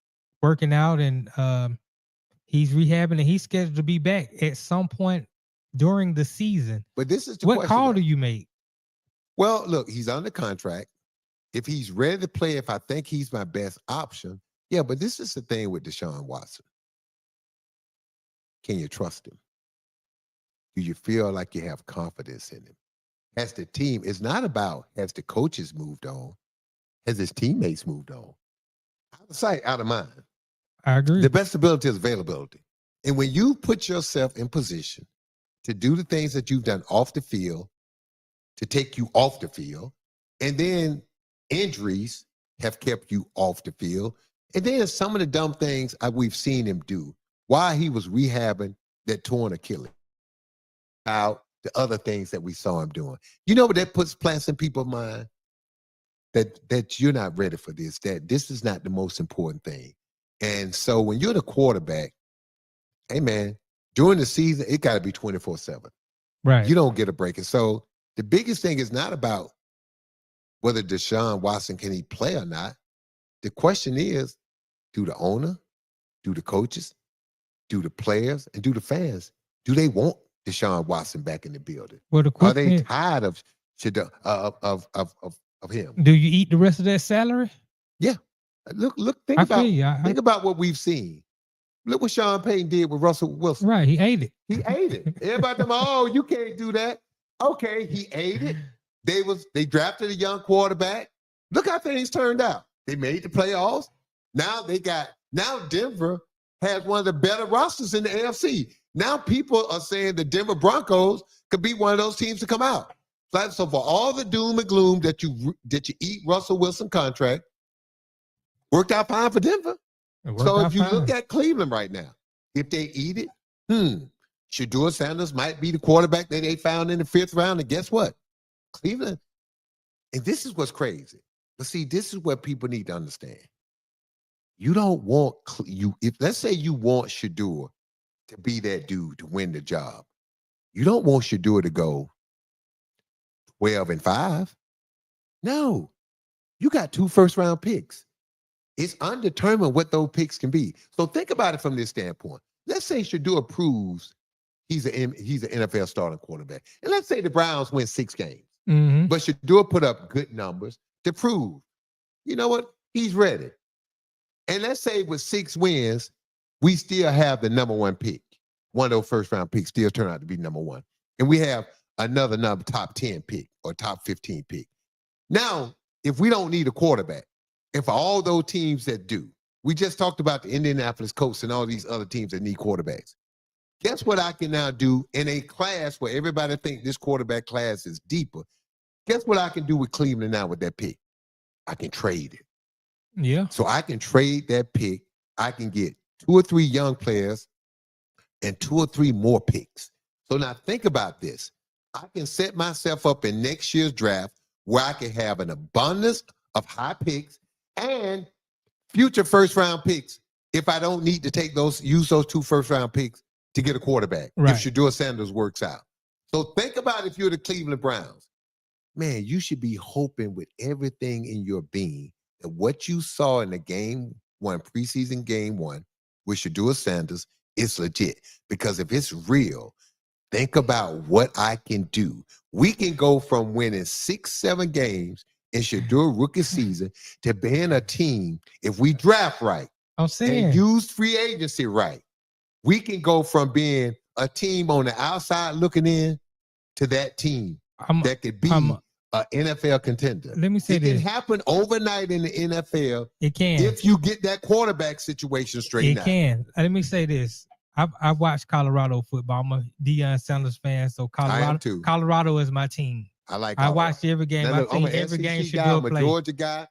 working out and he's rehabbing and he's scheduled to be back at some point during the season. But this is the what question, call do you make? Well, look, he's under contract. If he's ready to play, if I think he's my best option, yeah, but this is the thing with Deshaun Watson. Can you trust him? Do you feel like you have confidence in him? Has the team, it's not about has the coaches moved on, has his teammates moved on? Out of sight, out of mind. I agree. The best ability is availability. And when you put yourself in position to do the things that you've done off the field, to take you off the field, and then injuries have kept you off the field, and then some of the dumb things we've seen him do while he was rehabbing that torn Achilles, out the other things that we saw him doing. You know what that plants in people's mind? That you're not ready for this, that this is not the most important thing. And so when you're the quarterback, hey man, during the season, it got to be 24/7. Right. You don't get a break. And so the biggest thing is not about whether Deshaun Watson can he play or not. The question is, do the owner, do the coaches, do the players, and do the fans, do they want Deshaun Watson back in the building? Well, are they tired of him? Do you eat the rest of that salary? Yeah. Look, think about what we've seen. Look what Sean Payton did with Russell Wilson. Right, he ate it. He ate it. Everybody them, oh, you can't do that. Okay, he ate it. They drafted a young quarterback. Look how things turned out. They made the playoffs. Now Denver has one of the better rosters in the AFC. Now people are saying the Denver Broncos could be one of those teams to come out. So for all the doom and gloom that you eat Russell Wilson contract, worked out fine for Denver. So if you look at Cleveland right now, if they eat it, Shedeur Sanders might be the quarterback that they found in the 5th round. And guess what? Cleveland, and this is what's crazy. But see, this is what people need to understand. You don't want if let's say you want Shedeur to be that dude to win the job. You don't want Shedeur to go 12-5. No. You got 2 first-round picks. It's undetermined what those picks can be. So think about it from this standpoint. Let's say Shedeur proves he's an NFL starting quarterback. And let's say the Browns win 6 games. Mm-hmm. But Shedeur put up good numbers to prove, you know what? He's ready. And let's say with 6 wins, we still have the number 1 pick. One of those first-round picks still turn out to be number 1. And we have another top 10 pick or top 15 pick. Now, if we don't need a quarterback, and for all those teams that do, we just talked about the Indianapolis Colts and all these other teams that need quarterbacks. Guess what I can now do in a class where everybody thinks this quarterback class is deeper? Guess what I can do with Cleveland now with that pick? I can trade it. Yeah. So I can trade that pick. I can get 2 or 3 young players and 2 or 3 more picks. So now think about this. I can set myself up in next year's draft where I can have an abundance of high picks and future first-round picks if I don't need to use those 2 first-round picks to get a quarterback, right, if Shedeur Sanders works out. So think about if you're the Cleveland Browns. Man, you should be hoping with everything in your being that what you saw in the preseason game 1 with Shedeur Sanders is legit. Because if it's real, think about what I can do. We can go from winning 6, 7 games in Shedeur rookie season to being a team, if we draft right and use free agency right, we can go from being a team on the outside looking in to that team that could be an NFL contender. Let me say this. It can happen overnight in the NFL. It can. If you get that quarterback situation straightened out. It can. Let me say this. I watched Colorado football. I'm a Deion Sanders fan, so Colorado is my team. I watched every game. Now, look, I'm an every SEC game guy. I'm a play. Georgia guy.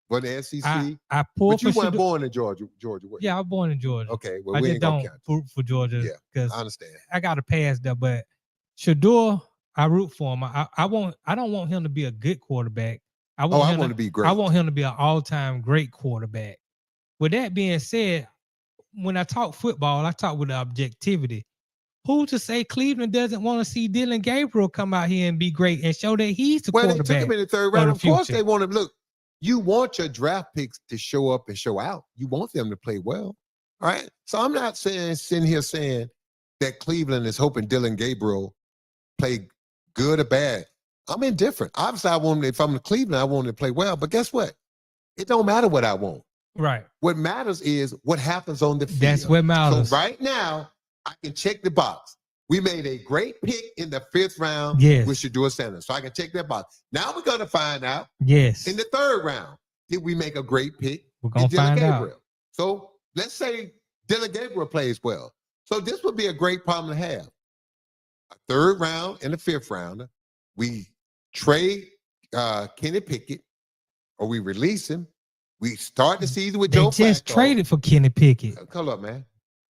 For the SEC. I pulled but you for weren't Shedeur. born in Georgia. Yeah, I was born in Georgia. Okay, well, I we just ain't gonna don't count. root for Georgia because I understand. I got a pass there. But Shedeur, I root for him. I don't want him to be a good quarterback. I want him to be great. I want him to be an all-time great quarterback. With that being said, when I talk football, I talk with objectivity. Who to say Cleveland doesn't want to see Dylan Gabriel come out here and be great and show that he's the quarterback? They took him in the 3rd round. Of course, they want him. Look, you want your draft picks to show up and show out. You want them to play well. All right. So I'm not sitting here saying that Cleveland is hoping Dylan Gabriel play good or bad. I'm indifferent. Obviously, if I'm Cleveland, I want him to play well. But guess what? It don't matter what I want. Right. What matters is what happens on the field. That's what matters. So right now, I can check the box. We made a great pick in the 5th round with Shedeur Sanders. So I can check that box. Now we're going to find out in the 3rd round, did we make a great pick? We're going to find out. So let's say Dylan Gabriel plays well. So this would be a great problem to have. A 3rd round and a 5th round. We trade Kenny Pickett or we release him. We start the season with Joe Flacco. They just traded for Kenny Pickett. Come up, man.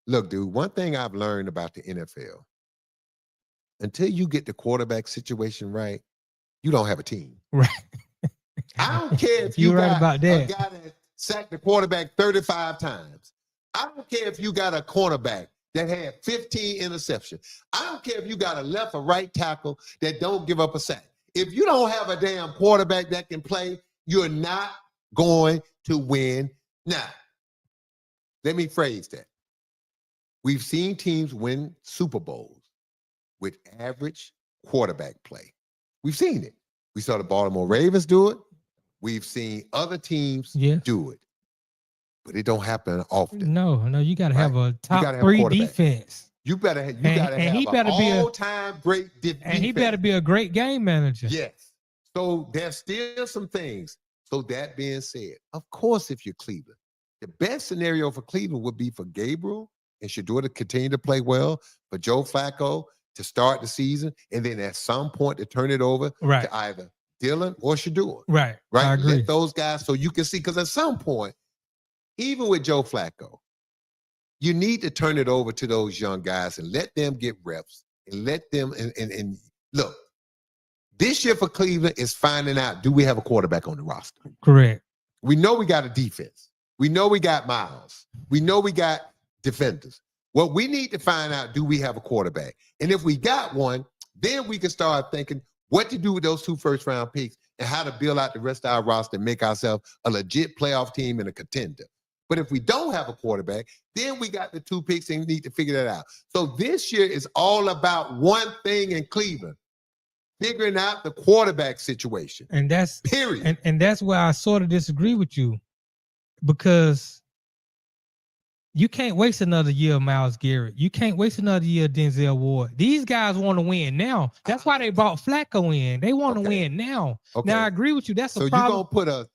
Look, dude, one thing I've learned about the NFL, until you get the quarterback situation right, you don't have a team. Right. I don't care if you You're got right about that. a guy that sacked the quarterback 35 times. I don't care if you got a cornerback that had 15 interceptions. I don't care if you got a left or right tackle that don't give up a sack. If you don't have a damn quarterback that can play, you're not going to win. Now, let me phrase that. We've seen teams win Super Bowls with average quarterback play. We've seen it. We saw the Baltimore Ravens do it. We've seen other teams do it. But it don't happen often. No, you got to have a top 3 defense. You gotta have an all-time great defense. And he better be a great game manager. Yes. So there's still some things. So that being said, of course, if you're Cleveland, the best scenario for Cleveland would be for Gabriel and Shedeur to continue to play well, for Joe Flacco to start the season, and then at some point to turn it over to either Dylan or Shedeur. Right. I agree. Let those guys, so you can see, because at some point, even with Joe Flacco, you need to turn it over to those young guys and let them get reps and let them, and look, this year for Cleveland is finding out, do we have a quarterback on the roster? Correct. We know we got a defense. We know we got Miles. We know we got defenders. What we need to find out, do we have a quarterback? And if we got one, then we can start thinking, what to do with those 2 first-round picks and how to build out the rest of our roster and make ourselves a legit playoff team and a contender. But if we don't have a quarterback, then we got the 2 picks and need to figure that out. So this year is all about one thing in Cleveland, figuring out the quarterback situation. And that's period. And that's where I sort of disagree with you, because you can't waste another year of Myles Garrett. You can't waste another year of Denzel Ward. These guys want to win now. That's why they brought Flacco in. They want to win now. Okay. Now, I agree with you. That's a problem. So you're going to put a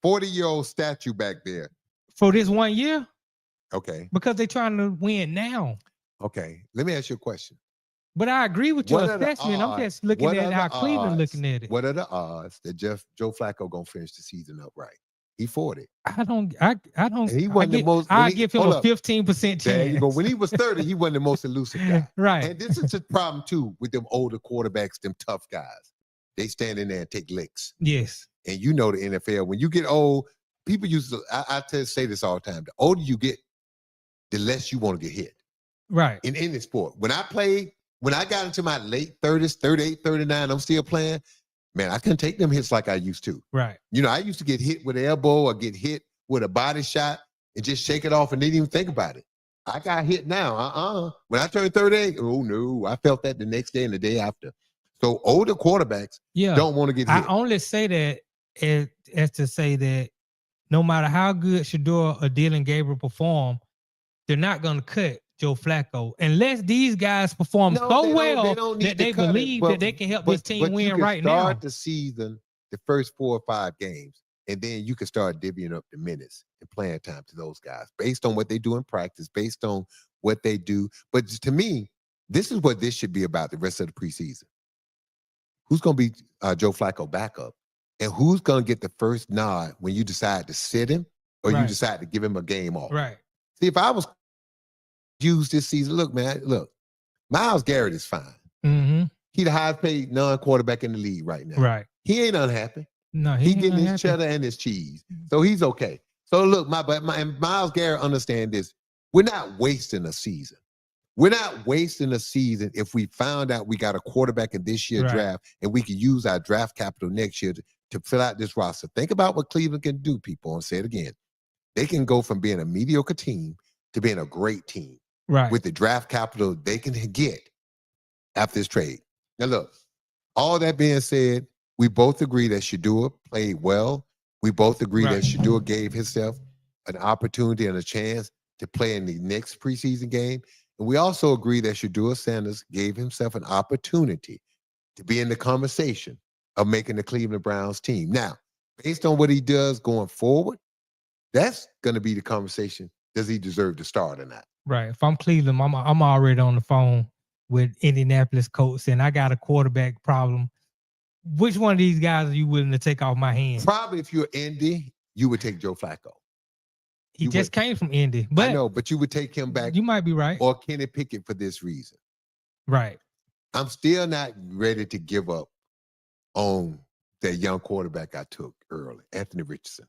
40-year-old statue back there. For this 1 year? Okay. Because they're trying to win now. Okay. Let me ask you a question. But I agree with your assessment. I'm just looking at how Cleveland looking at it. What are the odds that Joe Flacco going to finish the season upright? He fought it. I don't. And he wasn't the most. I give him a 15% chance. There you go. When he was 30, he wasn't the most elusive guy. Right. And this is the problem too with them older quarterbacks, them tough guys. They stand in there and take licks. Yes. And you know the NFL. When you get old, people used to. I say this all the time. The older you get, the less you want to get hit. Right. In any sport. When I got into my late 30s, 38, 39, I'm still playing. Man, I couldn't take them hits like I used to. Right. You know, I used to get hit with an elbow or get hit with a body shot and just shake it off and didn't even think about it. I got hit now. When I turned 38, oh no, I felt that the next day and the day after. So older quarterbacks don't want to get hit. I only say that as to say that no matter how good Shedeur or Dylan Gabriel perform, they're not going to cut Joe Flacco unless these guys perform so well that they believe that they can help this team win right now. Start the season, the first 4 or 5 games, and then you can start divvying up the minutes and playing time to those guys based on what they do in practice, based on what they do. But to me, this is what this should be about the rest of the preseason. Who's going to be Joe Flacco backup? And who's going to get the first nod when you decide to sit him or you decide to give him a game off? Right. See, if I was used this season, look, Myles Garrett is fine. Mm-hmm. He's the highest paid non-quarterback in the league right now. Right. He ain't unhappy. No, he getting his cheddar and his cheese. So he's okay. So look, and Myles Garrett understand this. We're not wasting a season. We're not wasting a season if we found out we got a quarterback in this year's draft and we can use our draft capital next year to fill out this roster. Think about what Cleveland can do, people, and say it again. They can go from being a mediocre team to being a great team. Right. With the draft capital they can get after this trade. Now, look, all that being said, we both agree that Shedeur played well. We both agree that Shedeur gave himself an opportunity and a chance to play in the next preseason game. And we also agree that Shedeur Sanders gave himself an opportunity to be in the conversation of making the Cleveland Browns team. Now, based on what he does going forward, that's going to be the conversation. Does he deserve to start or not? Right. If I'm Cleveland, I'm already on the phone with Indianapolis coach and I got a quarterback problem. Which one of these guys are you willing to take off my hands? Probably if you're Indy, you would take Joe Flacco. He just came from Indy. But I know, but you would take him back. You might be right. Or Kenny Pickett for this reason. Right. I'm still not ready to give up on that young quarterback I took early, Anthony Richardson.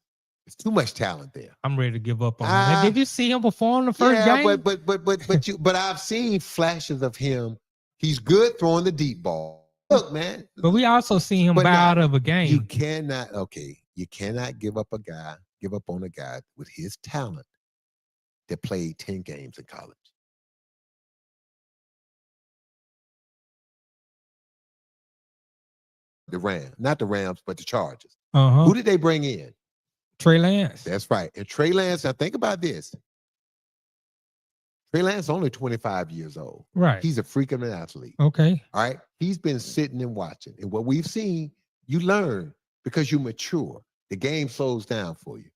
It's too much talent there. I'm ready to give up on him. Did you see him perform the first game? But I've seen flashes of him. He's good throwing the deep ball. Look, man. But we also see him bow out of a game. You cannot give up on a guy with his talent that played 10 games in college. Not the Rams, but the Chargers. Who did they bring in? Trey Lance. That's right. And Trey Lance, now think about this. Trey Lance is only 25 years old. Right. He's a freak of an athlete. Okay. All right. He's been sitting and watching. And what we've seen, you learn because you mature. The game slows down for you.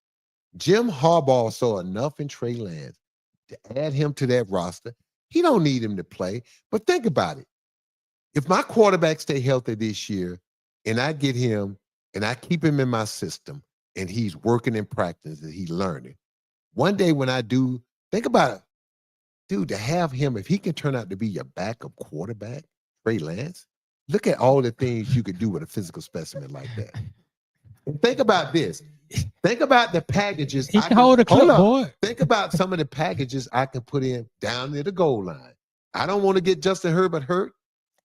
Jim Harbaugh saw enough in Trey Lance to add him to that roster. He don't need him to play. But think about it. If my quarterback stay healthy this year and I get him and I keep him in my system, and he's working in practice and he's learning. One day when I do, think about it, dude, to have him, if he can turn out to be your backup quarterback, Trey Lance, look at all the things you could do with a physical specimen like that. And think about this. Think about the packages. He can hold a clipboard. Think about some of the packages I can put in down near the goal line. I don't want to get Justin Herbert hurt.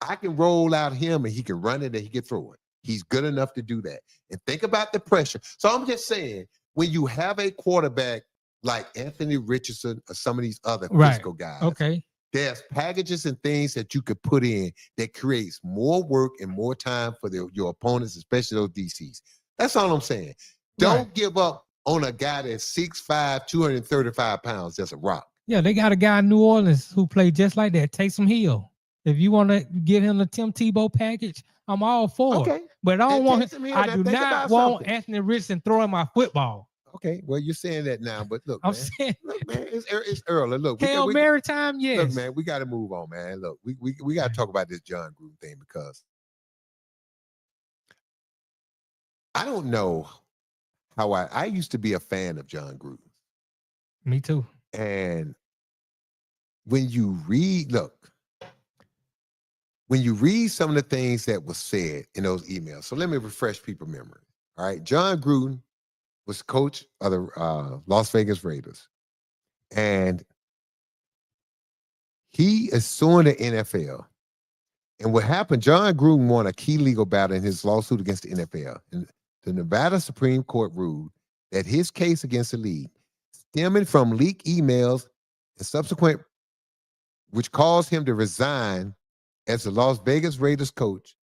I can roll out him and he can run it and he can throw it. He's good enough to do that. And think about the pressure. So I'm just saying, when you have a quarterback like Anthony Richardson or some of these other physical guys, okay, there's packages and things that you could put in that creates more work and more time for your opponents, especially those DCs. That's all I'm saying. Don't give up on a guy that's 6'5", 235 pounds. That's a rock. Yeah, they got a guy in New Orleans who played just like that. Taysom Hill. If you want to give him the Tim Tebow package, I'm all for it. But I don't want him. I do not want Anthony Richardson throwing my football. Okay, well, you're saying that now, but look, I'm man. saying, Look, man, it's early. Look, Hail Mary time, yes. Look, man, we got to move on, man. Look, we got to talk about this John Gruden thing because I don't know how I used to be a fan of John Gruden. Me too. And when you read some of the things that was said in those emails, so let me refresh people's memory. All right, John Gruden was coach of the Las Vegas Raiders, and he is suing the NFL. And what happened? John Gruden won a key legal battle in his lawsuit against the NFL, and the Nevada Supreme Court ruled that his case against the league, stemming from leaked emails and subsequent, which caused him to resign as the Las Vegas Raiders coach.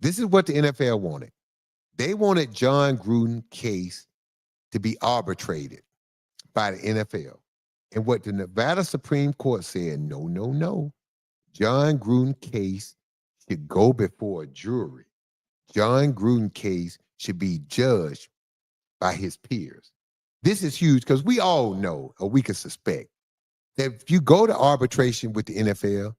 This is what the NFL wanted. They wanted John Gruden case to be arbitrated by the NFL. And what the Nevada Supreme Court said, no. John Gruden case should go before a jury. John Gruden case should be judged by his peers. This is huge because we all know, or we can suspect, that if you go to arbitration with the NFL,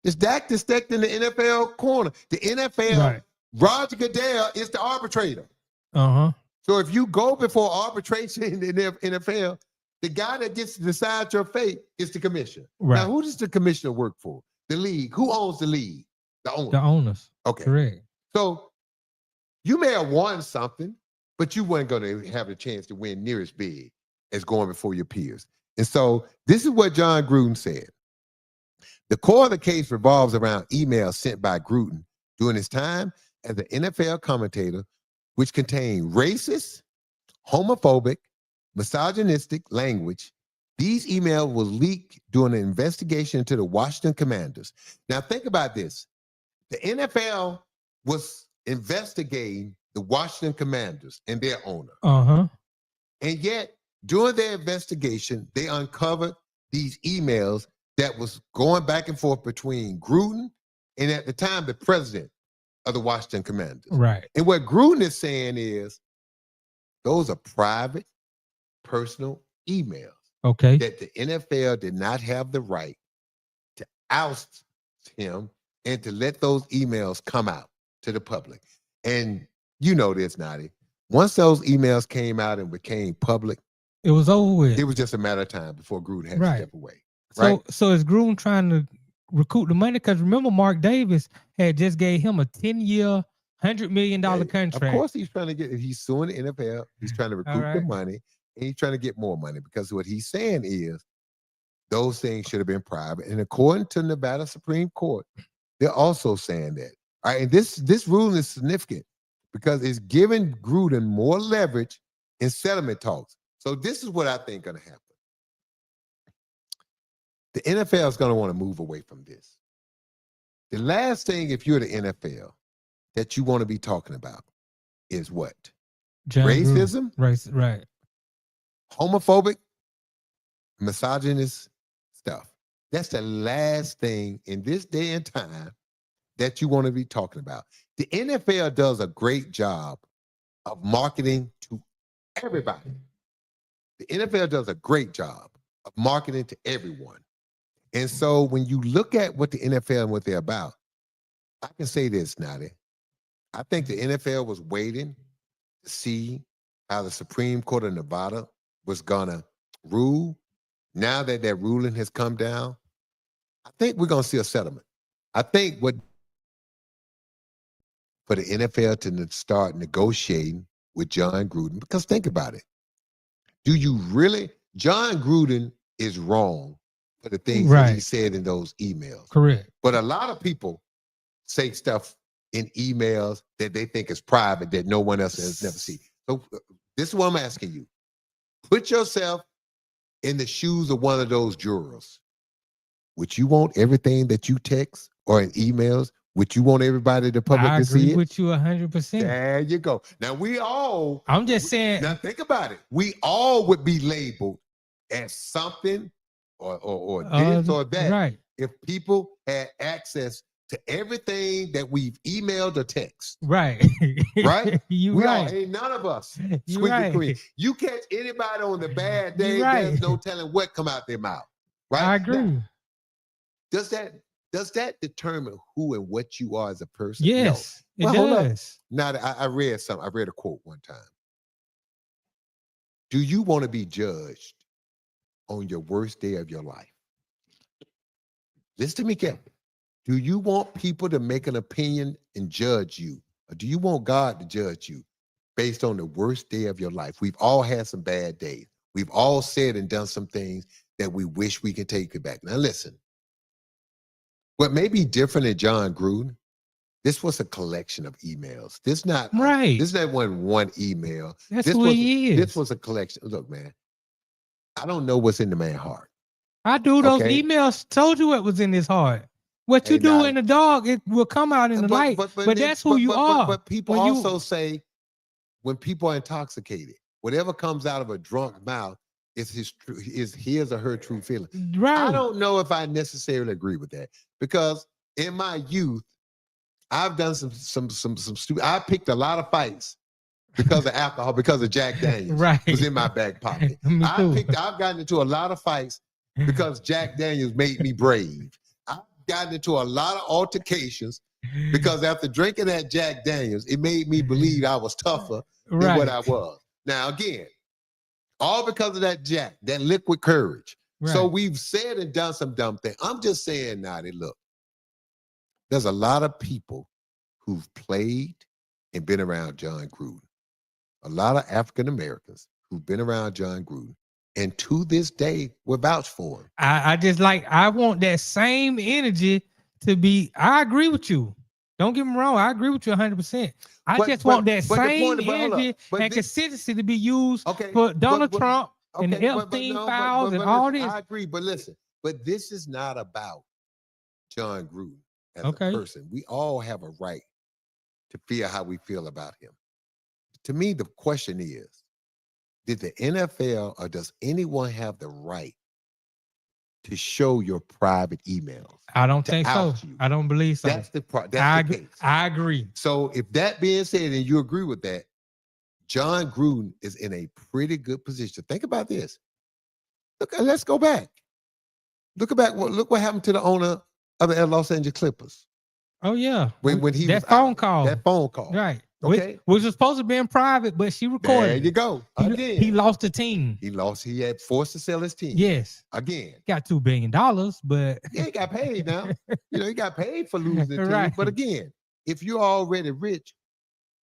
it's Dak is stacked in the NFL corner. The NFL, Roger Goodell is the arbitrator. So if you go before arbitration in the NFL, the guy that gets to decide your fate is the commissioner. Now, who does the commissioner work for? The league. Who owns the league? The owners. The owners. Okay. Correct. So you may have won something, but you weren't going to have a chance to win near as big as going before your peers. And so this is what John Gruden said. The core of the case revolves around emails sent by Gruden during his time as an NFL commentator, which contained racist, homophobic, misogynistic language. These emails were leaked during an investigation into the Washington Commanders. Now think about this. The NFL was investigating the Washington Commanders and their owner. And yet, during their investigation, they uncovered these emails that was going back and forth between Gruden and, at the time, the president of the Washington Commanders. And what Gruden is saying is, those are private, personal emails. That the NFL did not have the right to oust him and to let those emails come out to the public. And you know this, Nadi. Once those emails came out and became public, it was over with. It was just a matter of time before Gruden had to step away. So is Gruden trying to recoup the money? Because remember, Mark Davis had just gave him a 10-year, $100 million contract. Of course, he's trying to get. He's suing the NFL. He's trying to recoup the money, and he's trying to get more money because what he's saying is those things should have been private. And according to Nevada Supreme Court, they're also saying that. All right, and this ruling is significant because it's giving Gruden more leverage in settlement talks. So this is what I think going to happen. The NFL is going to want to move away from this. The last thing, if you're the NFL, that you want to be talking about is what? Racism? Homophobic, misogynist stuff. That's the last thing in this day and time that you want to be talking about. The NFL does a great job of marketing to everybody. The NFL does a great job of marketing to everyone. And so when you look at what the NFL and what they're about, I can say this, Nadi. I think the NFL was waiting to see how the Supreme Court of Nevada was going to rule. Now that that ruling has come down, I think we're going to see a settlement. I think for the NFL to start negotiating with John Gruden, because think about it. Do you really? John Gruden is wrong for the things that he Right. said in those emails. Correct. But a lot of people say stuff in emails that they think is private that no one else has never seen. So this is what I'm asking you. Put yourself in the shoes of one of those jurors. Would you want everything that you text or in emails? Would you want everybody, the public, I to see agree it? with you 100%. There you go. Now I'm just saying. Now think about it. We all would be labeled as something or this or that Right. if people had access to everything that we've emailed or text. Right. Right? You We right. all ain't none of us You squeaky right. clean. You catch anybody on the bad day, You right. there's no telling what come out their mouth. Right? I agree. Now, does that determine who and what you are as a person? Yes, No. it Hold up. does. Now I read something. I read a quote one time. Do you want to be judged on your worst day of your life? Listen to me carefully. Do you want people to make an opinion and judge you? Or do you want God to judge you based on the worst day of your life? We've all had some bad days. We've all said and done some things that we wish we could take it back. Now listen, what may be different in John Gruden, this was a collection of emails. This not Right. This not one email. That's this who was, he is. This was a collection. Look, man, I don't know what's in the man's heart. I do. Those Okay. emails told you what was in his heart. What you Hey, do now- in the dog, it will come out in the light. But that's who you are. But people When you- also say when people are intoxicated, whatever comes out of a drunk mouth is his or her true feeling. Right. I don't know if I necessarily agree with that because in my youth, I've done some stupid. I picked a lot of fights because of alcohol, because of Jack Daniels. Right. Was in my back pocket. Me too. I've gotten into a lot of fights because Jack Daniels made me brave. I've gotten into a lot of altercations because after drinking that Jack Daniels, it made me believe I was tougher than what I was. Now, again, all because of that Jack, that liquid courage. Right. So we've said and done some dumb things. I'm just saying now that, look, there's a lot of people who've played and been around John Gruden. A lot of African Americans who've been around John Gruden and to this day will vouch for him. I want that same energy to be. I agree with you. Don't get me wrong. I agree with you 100%. I just want that same energy and consistency to be used for Donald Trump and the Epstein files and all this. I agree, but listen, but this is not about John Gruden as a person. We all have a right to feel how we feel about him. To me, the question is, did the NFL or does anyone have the right to show your private emails? I don't think so. I don't believe so. That's the case. I agree. So if that being said, and you agree with that, John Gruden is in a pretty good position. Think about this. Look, let's go back. Look what happened to the owner of the Los Angeles Clippers. Oh yeah. When he that phone call. That phone call. Right. Okay. Which was supposed to be in private, but she recorded. There you go. Again. He lost the team. He had forced to sell his team. Yes. Again. Got $2 billion, but yeah, he got paid now. He got paid for losing the team. Right. But again, if you're already rich,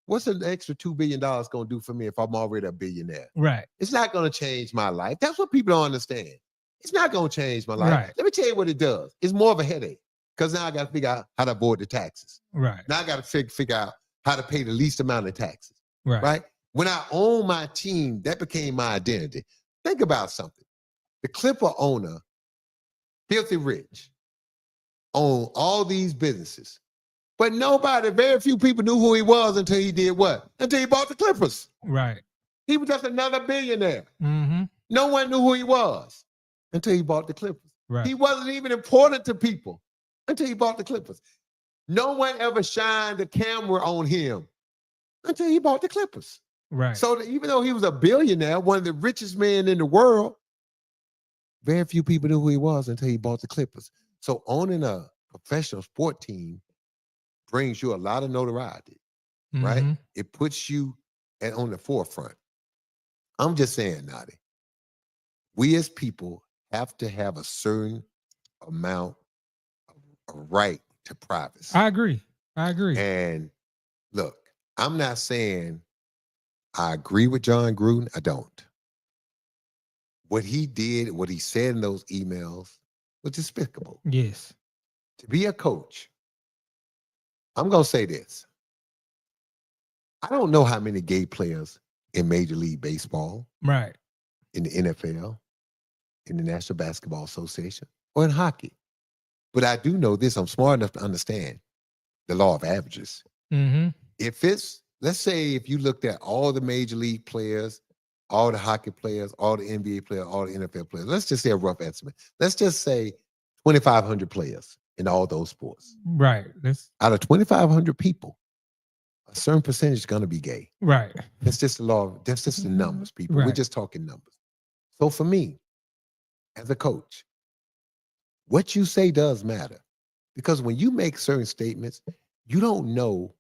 what's an extra $2 billion going to do for me if I'm already a billionaire? Right. It's not going to change my life. That's what people don't understand. It's not going to change my life. Right. Let me tell you what it does. It's more of a headache because now I got to figure out how to avoid the taxes. Right. Now I got to figure out how to pay the least amount of taxes. Right. When I own my team, that became my identity. Think about something. The Clipper owner, filthy rich, owned all these businesses. But very few people knew who he was until he did what? Until he bought the Clippers. Right. He was just another billionaire. Mm-hmm. No one knew who he was until he bought the Clippers. Right. He wasn't even important to people until he bought the Clippers. No one ever shined a camera on him until he bought the Clippers. Right. So even though he was a billionaire, one of the richest men in the world, very few people knew who he was until he bought the Clippers. So owning a professional sport team brings you a lot of notoriety, right? It puts you on the forefront. I'm just saying, Nadi, we as people have to have a certain amount of right to privacy. I agree. And look, I'm not saying I agree with John Gruden. I don't. What he did, what he said in those emails, was despicable. Yes. To be a coach, I'm going to say this. I don't know how many gay players in Major League Baseball, Right. in the NFL, in the National Basketball Association, or in hockey. But I do know this. I'm smart enough to understand the law of averages. Mm-hmm. If it's, let's say, if you looked at all the Major League players, all the hockey players, all the NBA players, all the NFL players, let's just say a rough estimate. Let's just say 2,500 players in all those sports. Right. That's Out of 2,500 people, a certain percentage is going to be gay. right. That's just the law. That's just the numbers, people. We're Right. just talking numbers. So for me, as a coach, what you say does matter. Because when you make certain statements, you don't know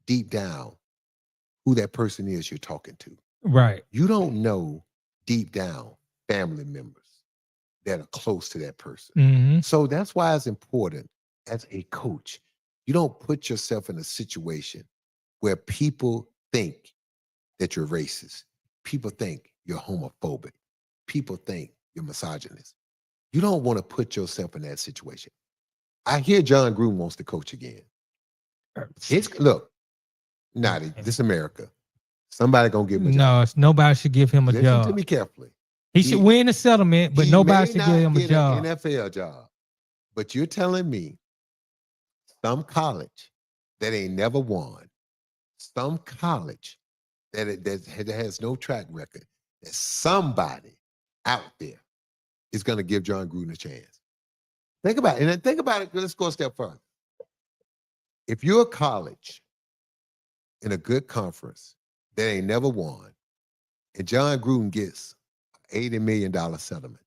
deep down who that person is you're talking to. Right. You don't know deep down family members that are close to that person. Mm-hmm. So that's why it's important as a coach. You don't put yourself in a situation where people think that you're racist. People think you're homophobic. People think you're misogynist. You don't want to put yourself in that situation. I hear John Gruden wants to coach again. Look, Nadi, this is America. Somebody gonna give him a job. No, nobody should give him a Listen job. to me carefully. He should win the settlement, but He nobody may should not give him a get job. an NFL job, but you're telling me some college that ain't never won, some college that has no track record, that somebody out there is going to give John Gruden a chance. Think about it. And then think about it. Let's go a step further. If you're a college in a good conference that ain't never won, and John Gruden gets $80 million settlement,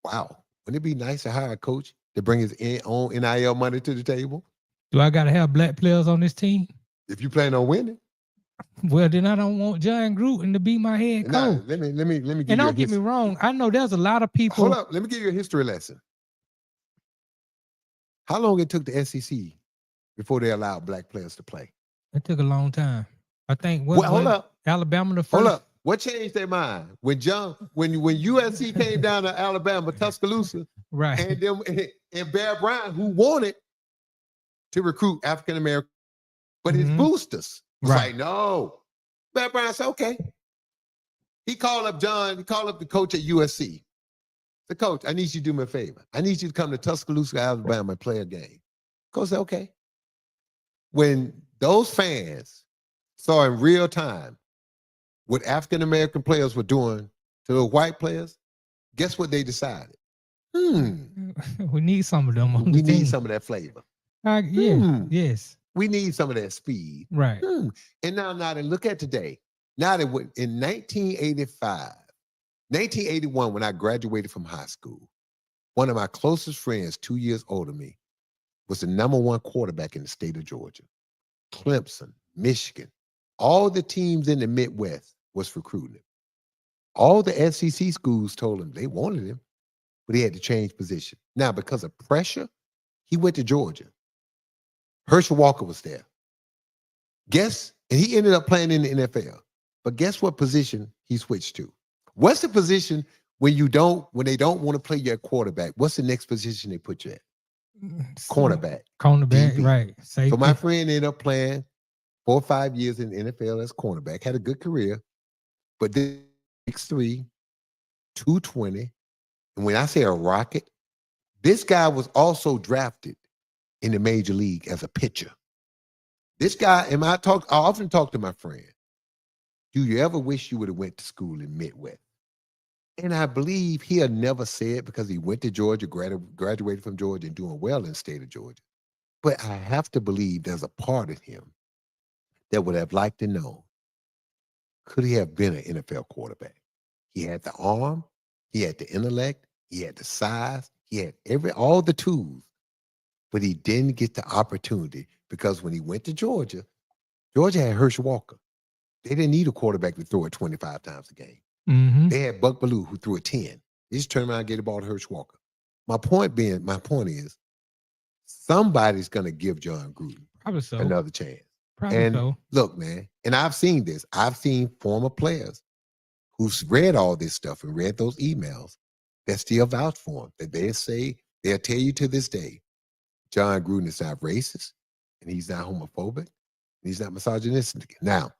wow. Wouldn't it be nice to hire a coach to bring his own NIL money to the table? Do I got to have black players on this team? If you plan on winning. Well, then I don't want John Gruden to be my head coach. Now, let me give And you don't get me wrong, I know there's a lot of people. Hold up, let me give you a history lesson. How long it took the SEC before they allowed black players to play? It took a long time. I think Hold up. Alabama the first. Hold up. What changed their mind? When USC came down to Alabama, Tuscaloosa, Right. and Bear Bryant, who wanted to recruit African American, but his boosters was like, no. Bear Bryant said, okay. He called up the coach at USC. The coach, I need you to do me a favor. I need you to come to Tuscaloosa, Alabama and play a game. Coach said, okay. When those fans saw in real time what African-American players were doing to the white players, guess what they decided? We need some of them on We the team. need some of that flavor. Yes. We need some of that speed. Right. And now look at today. Now that in 1981, when I graduated from high school, one of my closest friends, 2 years older than me, was the #1 quarterback in the state of Georgia. Clemson, Michigan, all the teams in the Midwest was recruiting him. All the SEC schools told him they wanted him, but he had to change position. Now, because of pressure, he went to Georgia. Herschel Walker was there. And he ended up playing in the NFL. But guess what position he switched to? What's the position when they don't want to play your quarterback? What's the next position they put you at? Cornerback. Cornerback, DB. right. Safety. So my friend ended up playing 4 or 5 years in the NFL as cornerback, had a good career, but then 6'3", 220. And when I say a rocket, this guy was also drafted in the major league as a pitcher. This guy, I often talk to my friend, do you ever wish you would have went to school in Midwest? And I believe he'll never say it because he went to Georgia, graduated from Georgia and doing well in the state of Georgia. But I have to believe there's a part of him that would have liked to know, could he have been an NFL quarterback? He had the arm, he had the intellect, he had the size, he had all the tools, but he didn't get the opportunity because when he went to Georgia had Herschel Walker. They didn't need a quarterback to throw it 25 times a game. They had Buck Bellew who threw it 10. They just turned around and gave the ball to Herschel Walker. My point is, somebody's going to give John Gruden another chance. Look, man, and I've seen this. I've seen former players who've read all this stuff and read those emails that still vouch for him. That they'll tell you to this day, John Gruden is not racist, and he's not homophobic, and he's not misogynistic. Now,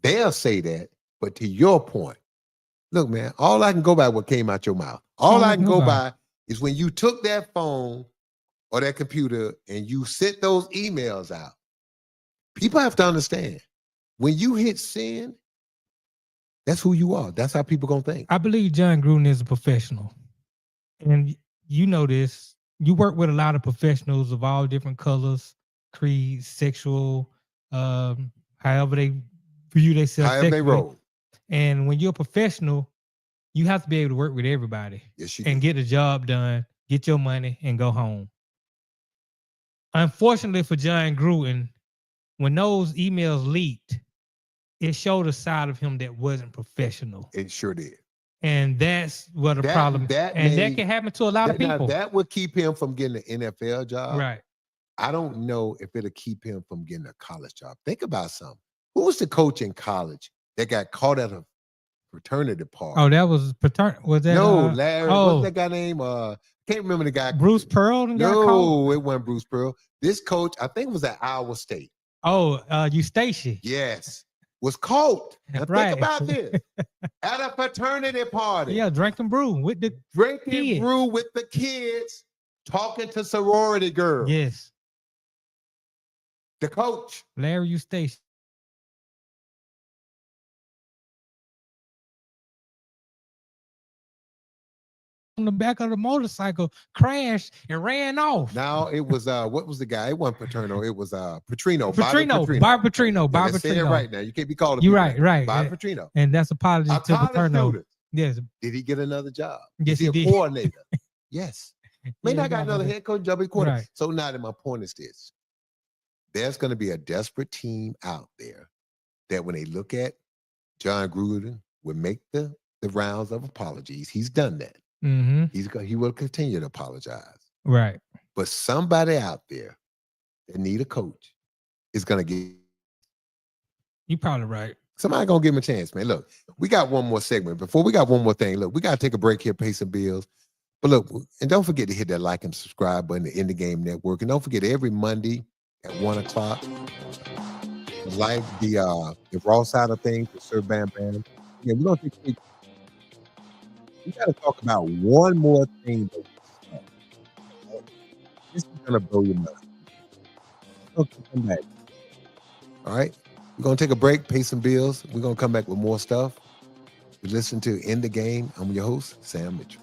they'll say that, but to your point, look, man, all I can go by what came out your mouth. All I can go by is when you took that phone or that computer and you sent those emails out. People have to understand, when you hit send, that's who you are. That's how people gonna think. I believe John Gruden is a professional. And you know this. You work with a lot of professionals of all different colors, creeds, sexual, however they view themselves. However they roll. And when you're a professional, you have to be able to work with everybody. Yes, you and do. get the job done, get your money, and go home. Unfortunately for John Gruden, when those emails leaked, it showed a side of him that wasn't professional. It sure did. And that's what the problem is. That can happen to a lot of people. That would keep him from getting an NFL job. Right. I don't know if it'll keep him from getting a college job. Think about something. Who was the coach in college that got caught at a fraternity party? Oh, that was was that Larry. What's that guy name? Can't remember the guy. Bruce Pearl? No, it wasn't Bruce Pearl. This coach, I think it was at Iowa State. Oh, Eustacia. Yes. Was caught. Now right. Think about this. At a fraternity party. Yeah, drinking brew with the kids, talking to sorority girls. Yes. The coach. Larry Eustacia. On the back of the motorcycle, crashed and ran off. Now it was what was the guy? It wasn't Paterno, it was Petrino. Bobby Petrino. Bobby Petrino. Say it right now. You can't be called. You're right. Bobby Petrino. And that's apology to Paterno. Yes. Did he get another job? Yes, he did. A coordinator? Yes. May not got another head coach, job coordinator. Right. So now that my point is this: there's going to be a desperate team out there that when they look at John Gruden will make the rounds of apologies. He's done that. Mm-hmm. He will continue to apologize. Right. But somebody out there that need a coach is gonna get. You're probably right. Somebody gonna give him a chance, man. Look, we got one more segment. Before we got one more thing. Look, we gotta take a break here, pay some bills. But look, and don't forget to hit that like and subscribe button to In the Game Network. And don't forget every Monday at 1:00, like the raw side of things with Sir Bam Bam. Yeah, we're gonna take. We got to talk about one more thing. This is going to blow your mind. Okay, come back. All right. We're going to take a break, pay some bills. We're going to come back with more stuff. You listen to In the Game. I'm your host, Sam Mitchell.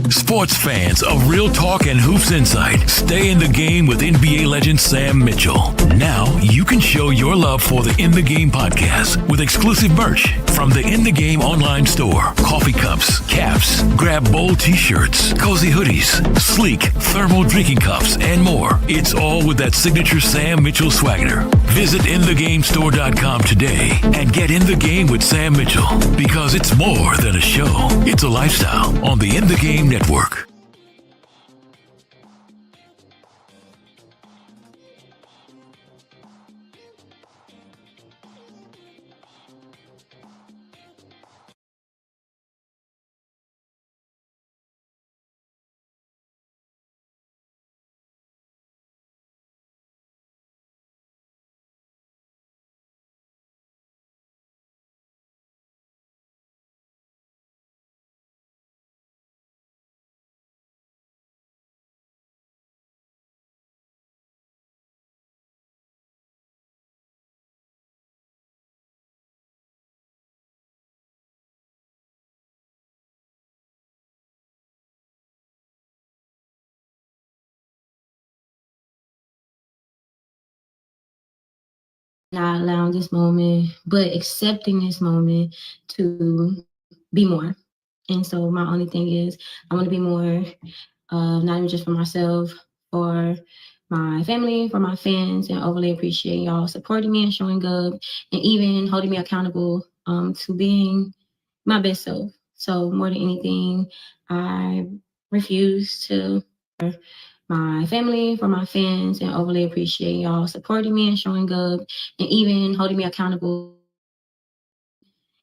Sports fans of Real Talk and Hoops Insight, stay in the game with NBA legend Sam Mitchell. Now you can show your love for the In the Game podcast with exclusive merch from the In the Game online store. Coffee cups, caps, grab bold t-shirts, cozy hoodies, sleek thermal drinking cups, and more. It's all with that signature Sam Mitchell swagger. Visit InTheGameStore.com today and get in the game with Sam Mitchell, because it's more than a show. It's a lifestyle on the In the Game Network. Not allowing this moment, but accepting this moment to be more. And so my only thing is I want to be more not even just for myself, for my family, for my fans, and overly appreciate y'all supporting me and showing up and even holding me accountable to being my best self. So more than anything, I refuse to my family, for my fans, and overly appreciate y'all supporting me and showing up and even holding me accountable,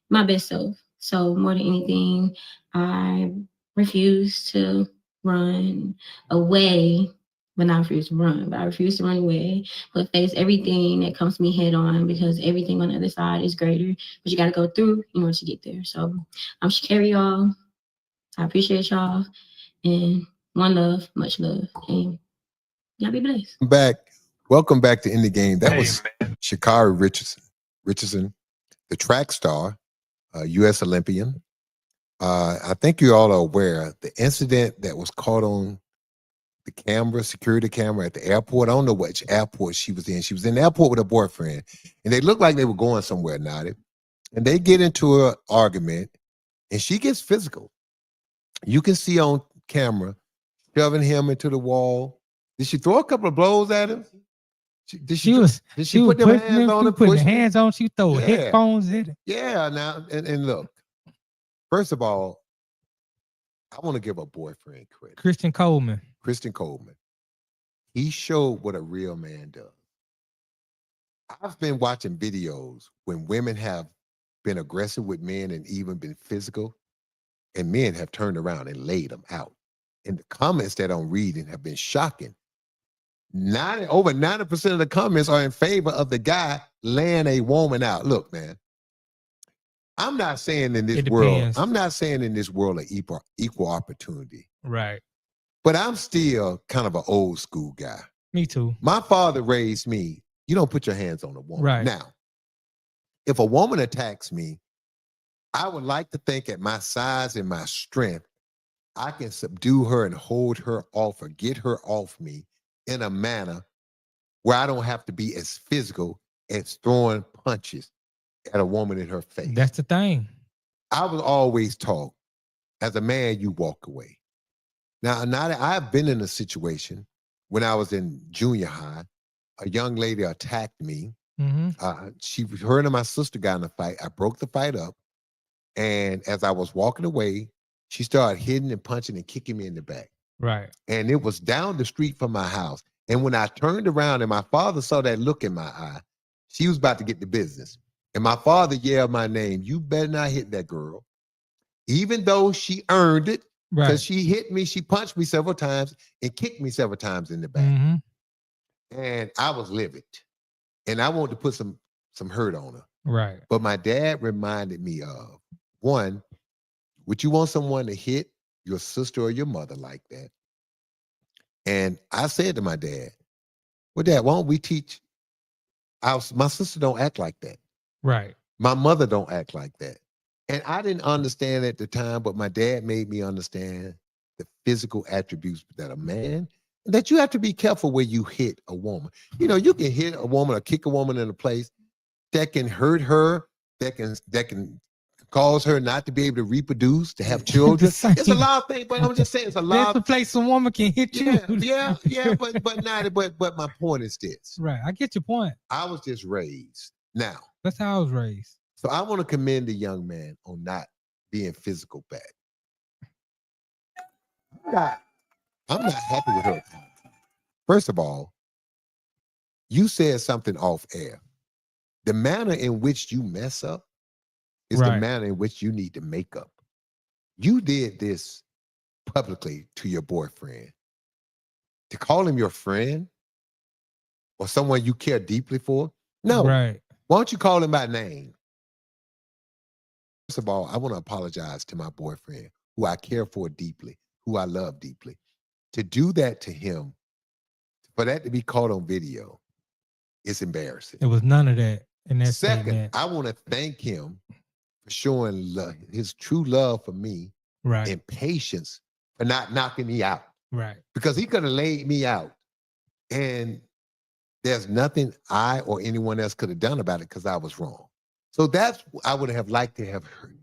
my best self. So more than anything, I refuse to run away. But not refuse to run, but I refuse to run away, but face everything that comes to me head on because everything on the other side is greater, but you got to go through in order to get there. So I'm Sha'Carri, y'all. I appreciate y'all, and one love, much love, and y'all be blessed. Welcome back to In the Game. That was Sha'Carri Richardson, the track star, U.S. Olympian. I think you all are aware the incident that was caught on the camera, security camera at the airport. I don't know which airport she was in. She was in the airport with her boyfriend, and they looked like they were going somewhere, Naughty. And they get into an argument, and she gets physical. You can see on camera shoving him into the wall. Did she throw a couple of blows at him? Did she put them hands on him? Putting hands on. She throw headphones in it. Yeah. Now and look. First of all, I want to give her boyfriend credit. Christian Coleman. He showed what a real man does. I've been watching videos when women have been aggressive with men and even been physical, and men have turned around and laid them out. And the comments that I'm reading have been shocking. Over 90% of the comments are in favor of the guy laying a woman out. Look, man, I'm not saying in this world of equal opportunity. Right. But I'm still kind of an old school guy. Me too. My father raised me, you don't put your hands on a woman. Right. Now, if a woman attacks me, I would like to think at my size and my strength, I can subdue her and hold her off or get her off me in a manner where I don't have to be as physical as throwing punches at a woman in her face. That's the thing. I was always taught, as a man, you walk away. Now I've been in a situation when I was in junior high, a young lady attacked me. Mm-hmm. Her and my sister got in a fight. I broke the fight up. And as I was walking away, she started hitting and punching and kicking me in the back. Right. And it was down the street from my house. And when I turned around and my father saw that look in my eye, she was about to get the business. And my father yelled my name. You better not hit that girl. Even though she earned it, because she hit me, she punched me several times and kicked me several times in the back. Mm-hmm. And I was livid. And I wanted to put some hurt on her. Right. But my dad reminded me of, one, would you want someone to hit your sister or your mother like that? And I said to my dad, well, Dad, why don't we teach my sister don't act like that. Right. My mother don't act like that. And I didn't understand at the time, but my dad made me understand the physical attributes that a man, that you have to be careful where you hit a woman. You know, you can hit a woman or kick a woman in a place that can hurt her, that can cause her not to be able to reproduce, to have children. It's a lot of things, but I'm just saying it's a lot. There's a place a woman can hit you. Yeah, but my point is this. Right, I get your point. I was just raised. Now, that's how I was raised. So I want to commend the young man on not being physical back. I'm not happy with her. First of all, you said something off air. The manner in which you mess up is the manner in which you need to make up. You did this publicly to your boyfriend. To call him your friend or someone you care deeply for? No. Right. Why don't you call him by name? First of all, I want to apologize to my boyfriend, who I care for deeply, who I love deeply. To do that to him, for that to be caught on video, it's embarrassing. It was none of that in that Second, statement. I want to thank him for showing his true love for me and patience for not knocking me out. Right. Because he could have laid me out. And there's nothing I or anyone else could have done about it because I was wrong. So that's, I would have liked to have heard,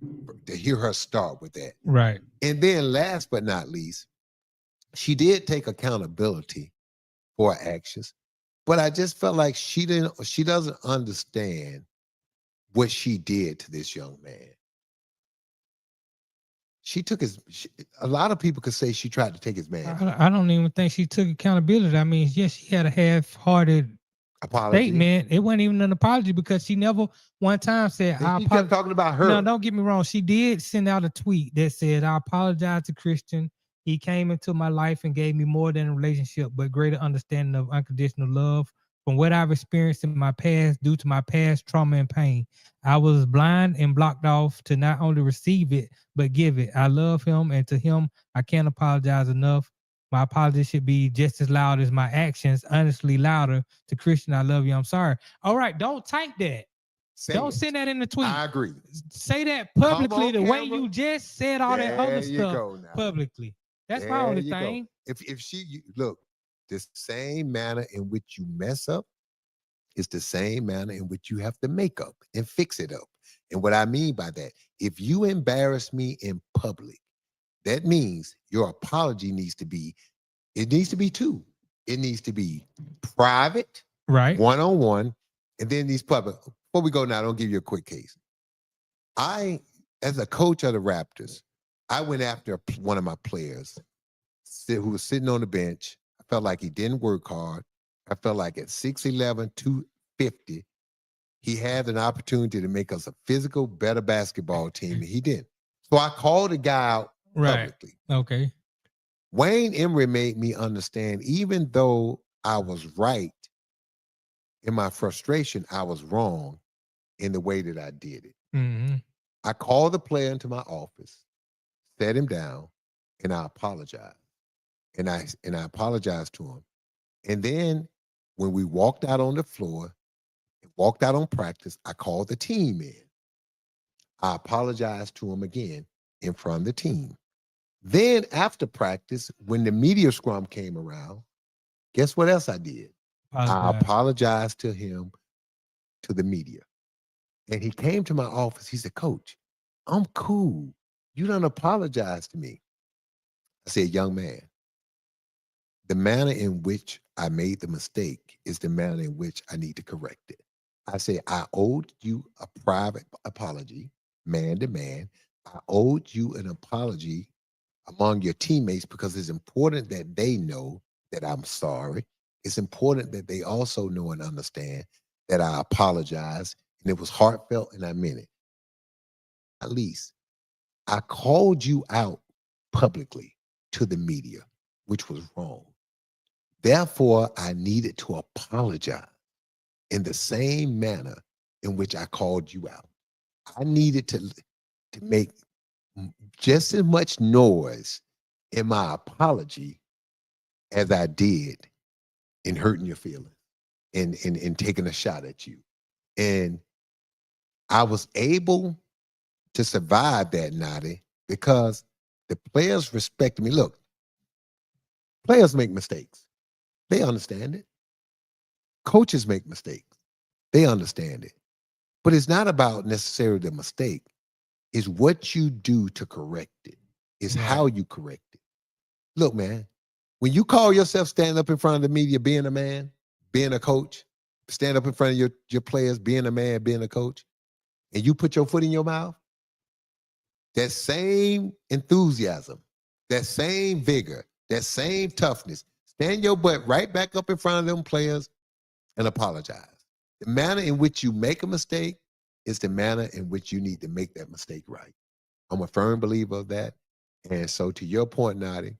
to hear her start with that. Right. And then last but not least, She did take accountability for her actions, but I just felt like she doesn't understand what she did to this young man. She took a lot of people could say she tried to take his man. I don't even think she took accountability. I mean, yes, she had a half-hearted Apology. statement. It wasn't even an apology because she never one time said, And she kept talking about her. No, don't get me wrong. She did send out a tweet that said, I apologize to Christian. He came into my life and gave me more than a relationship, but greater understanding of unconditional love. From what I've experienced in my past, due to my past trauma and pain, I was blind and blocked off to not only receive it, but give it. I love him, and to him, I can't apologize enough. My apology should be just as loud as my actions, honestly louder. To Christian, I love you. I'm sorry. All right, don't type that. Don't send that in the tweet. I agree. Say that publicly on, the way camera. you just said all that other stuff publicly. That's my only thing. If look, the same manner in which you mess up is the same manner in which you have to make up and fix it up. And what I mean by that, if you embarrass me in public, that means your apology needs to be two. It needs to be private, right, one-on-one, and then these public. Before we go now, I'll give you a quick case. As a coach of the Raptors, I went after one of my players who was sitting on the bench. I felt like he didn't work hard. I felt like at 6'11", 250, he had an opportunity to make us a physical, better basketball team, and he didn't. So I called the guy out publicly. Okay. Wayne Emery made me understand, even though I was right in my frustration, I was wrong in the way that I did it. Mm-hmm. I called the player into my office, sat him down, and I apologized. And I apologized to him. And then when we walked out on the floor, walked out on practice, I called the team in. I apologized to him again in front of the team. Then after practice, when the media scrum came around, guess what else I did? I apologized to him, to the media. And he came to my office. He said, Coach, I'm cool. You don't apologize to me. I said, young man, the manner in which I made the mistake is the manner in which I need to correct it. I said, I owed you a private apology, man to man. I owed you an apology among your teammates because it's important that they know that I'm sorry. It's important that they also know and understand that I apologize and it was heartfelt and I meant it. At least I called you out publicly to the media, which was wrong. Therefore, I needed to apologize in the same manner in which I called you out. I needed to make just as much noise in my apology as I did in hurting your feelings and taking a shot at you. And I was able to survive that, Nadi, because the players respected me. Look, players make mistakes. They understand it. Coaches make mistakes. They understand it. But it's not about necessarily the mistake. It's what you do to correct it. It's how you correct it. Look, man, when you call yourself standing up in front of the media, being a man, being a coach, stand up in front of your players, being a man, being a coach, and you put your foot in your mouth, that same enthusiasm, that same vigor, that same toughness, stand your butt right back up in front of them players and apologize. The manner in which you make a mistake is the manner in which you need to make that mistake right. I'm a firm believer of that. And so to your point, Nadi,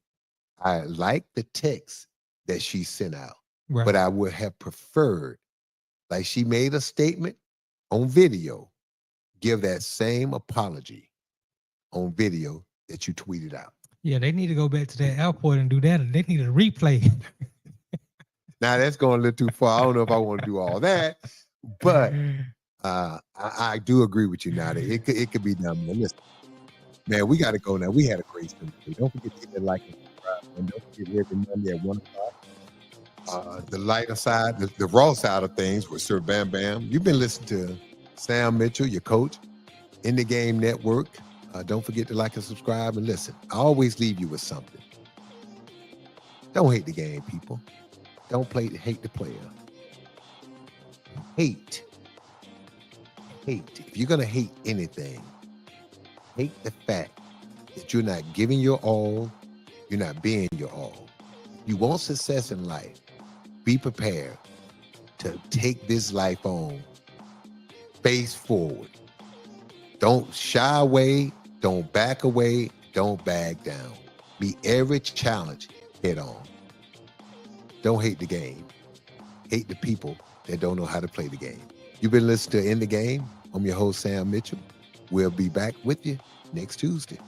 I like the text that she sent out, but I would have preferred, like she made a statement on video, give that same apology on video that you tweeted out. Yeah, they need to go back to that airport and do that. They need a replay. Now that's going a little too far. I don't know if I want to do all that, but I do agree with you now that it could be done. Listen, man, we got to go now. We had a great show today. Don't forget to hit that like and subscribe. And don't forget every Monday at 1 o'clock. The lighter side, the raw side of things with Sir Bam Bam. You've been listening to Sam Mitchell, your coach, In the Game Network. Don't forget to like and subscribe and listen. I always leave you with something. Don't hate the game, people. Don't hate the player. Hate. If you're going to hate anything, hate the fact that you're not giving your all, you're not being your all. You want success in life, be prepared to take this life on, face forward. Don't shy away, don't back away, don't back down. Meet every challenge head on. Don't hate the game. Hate the people that don't know how to play the game. You've been listening to In the Game. I'm your host, Sam Mitchell. We'll be back with you next Tuesday.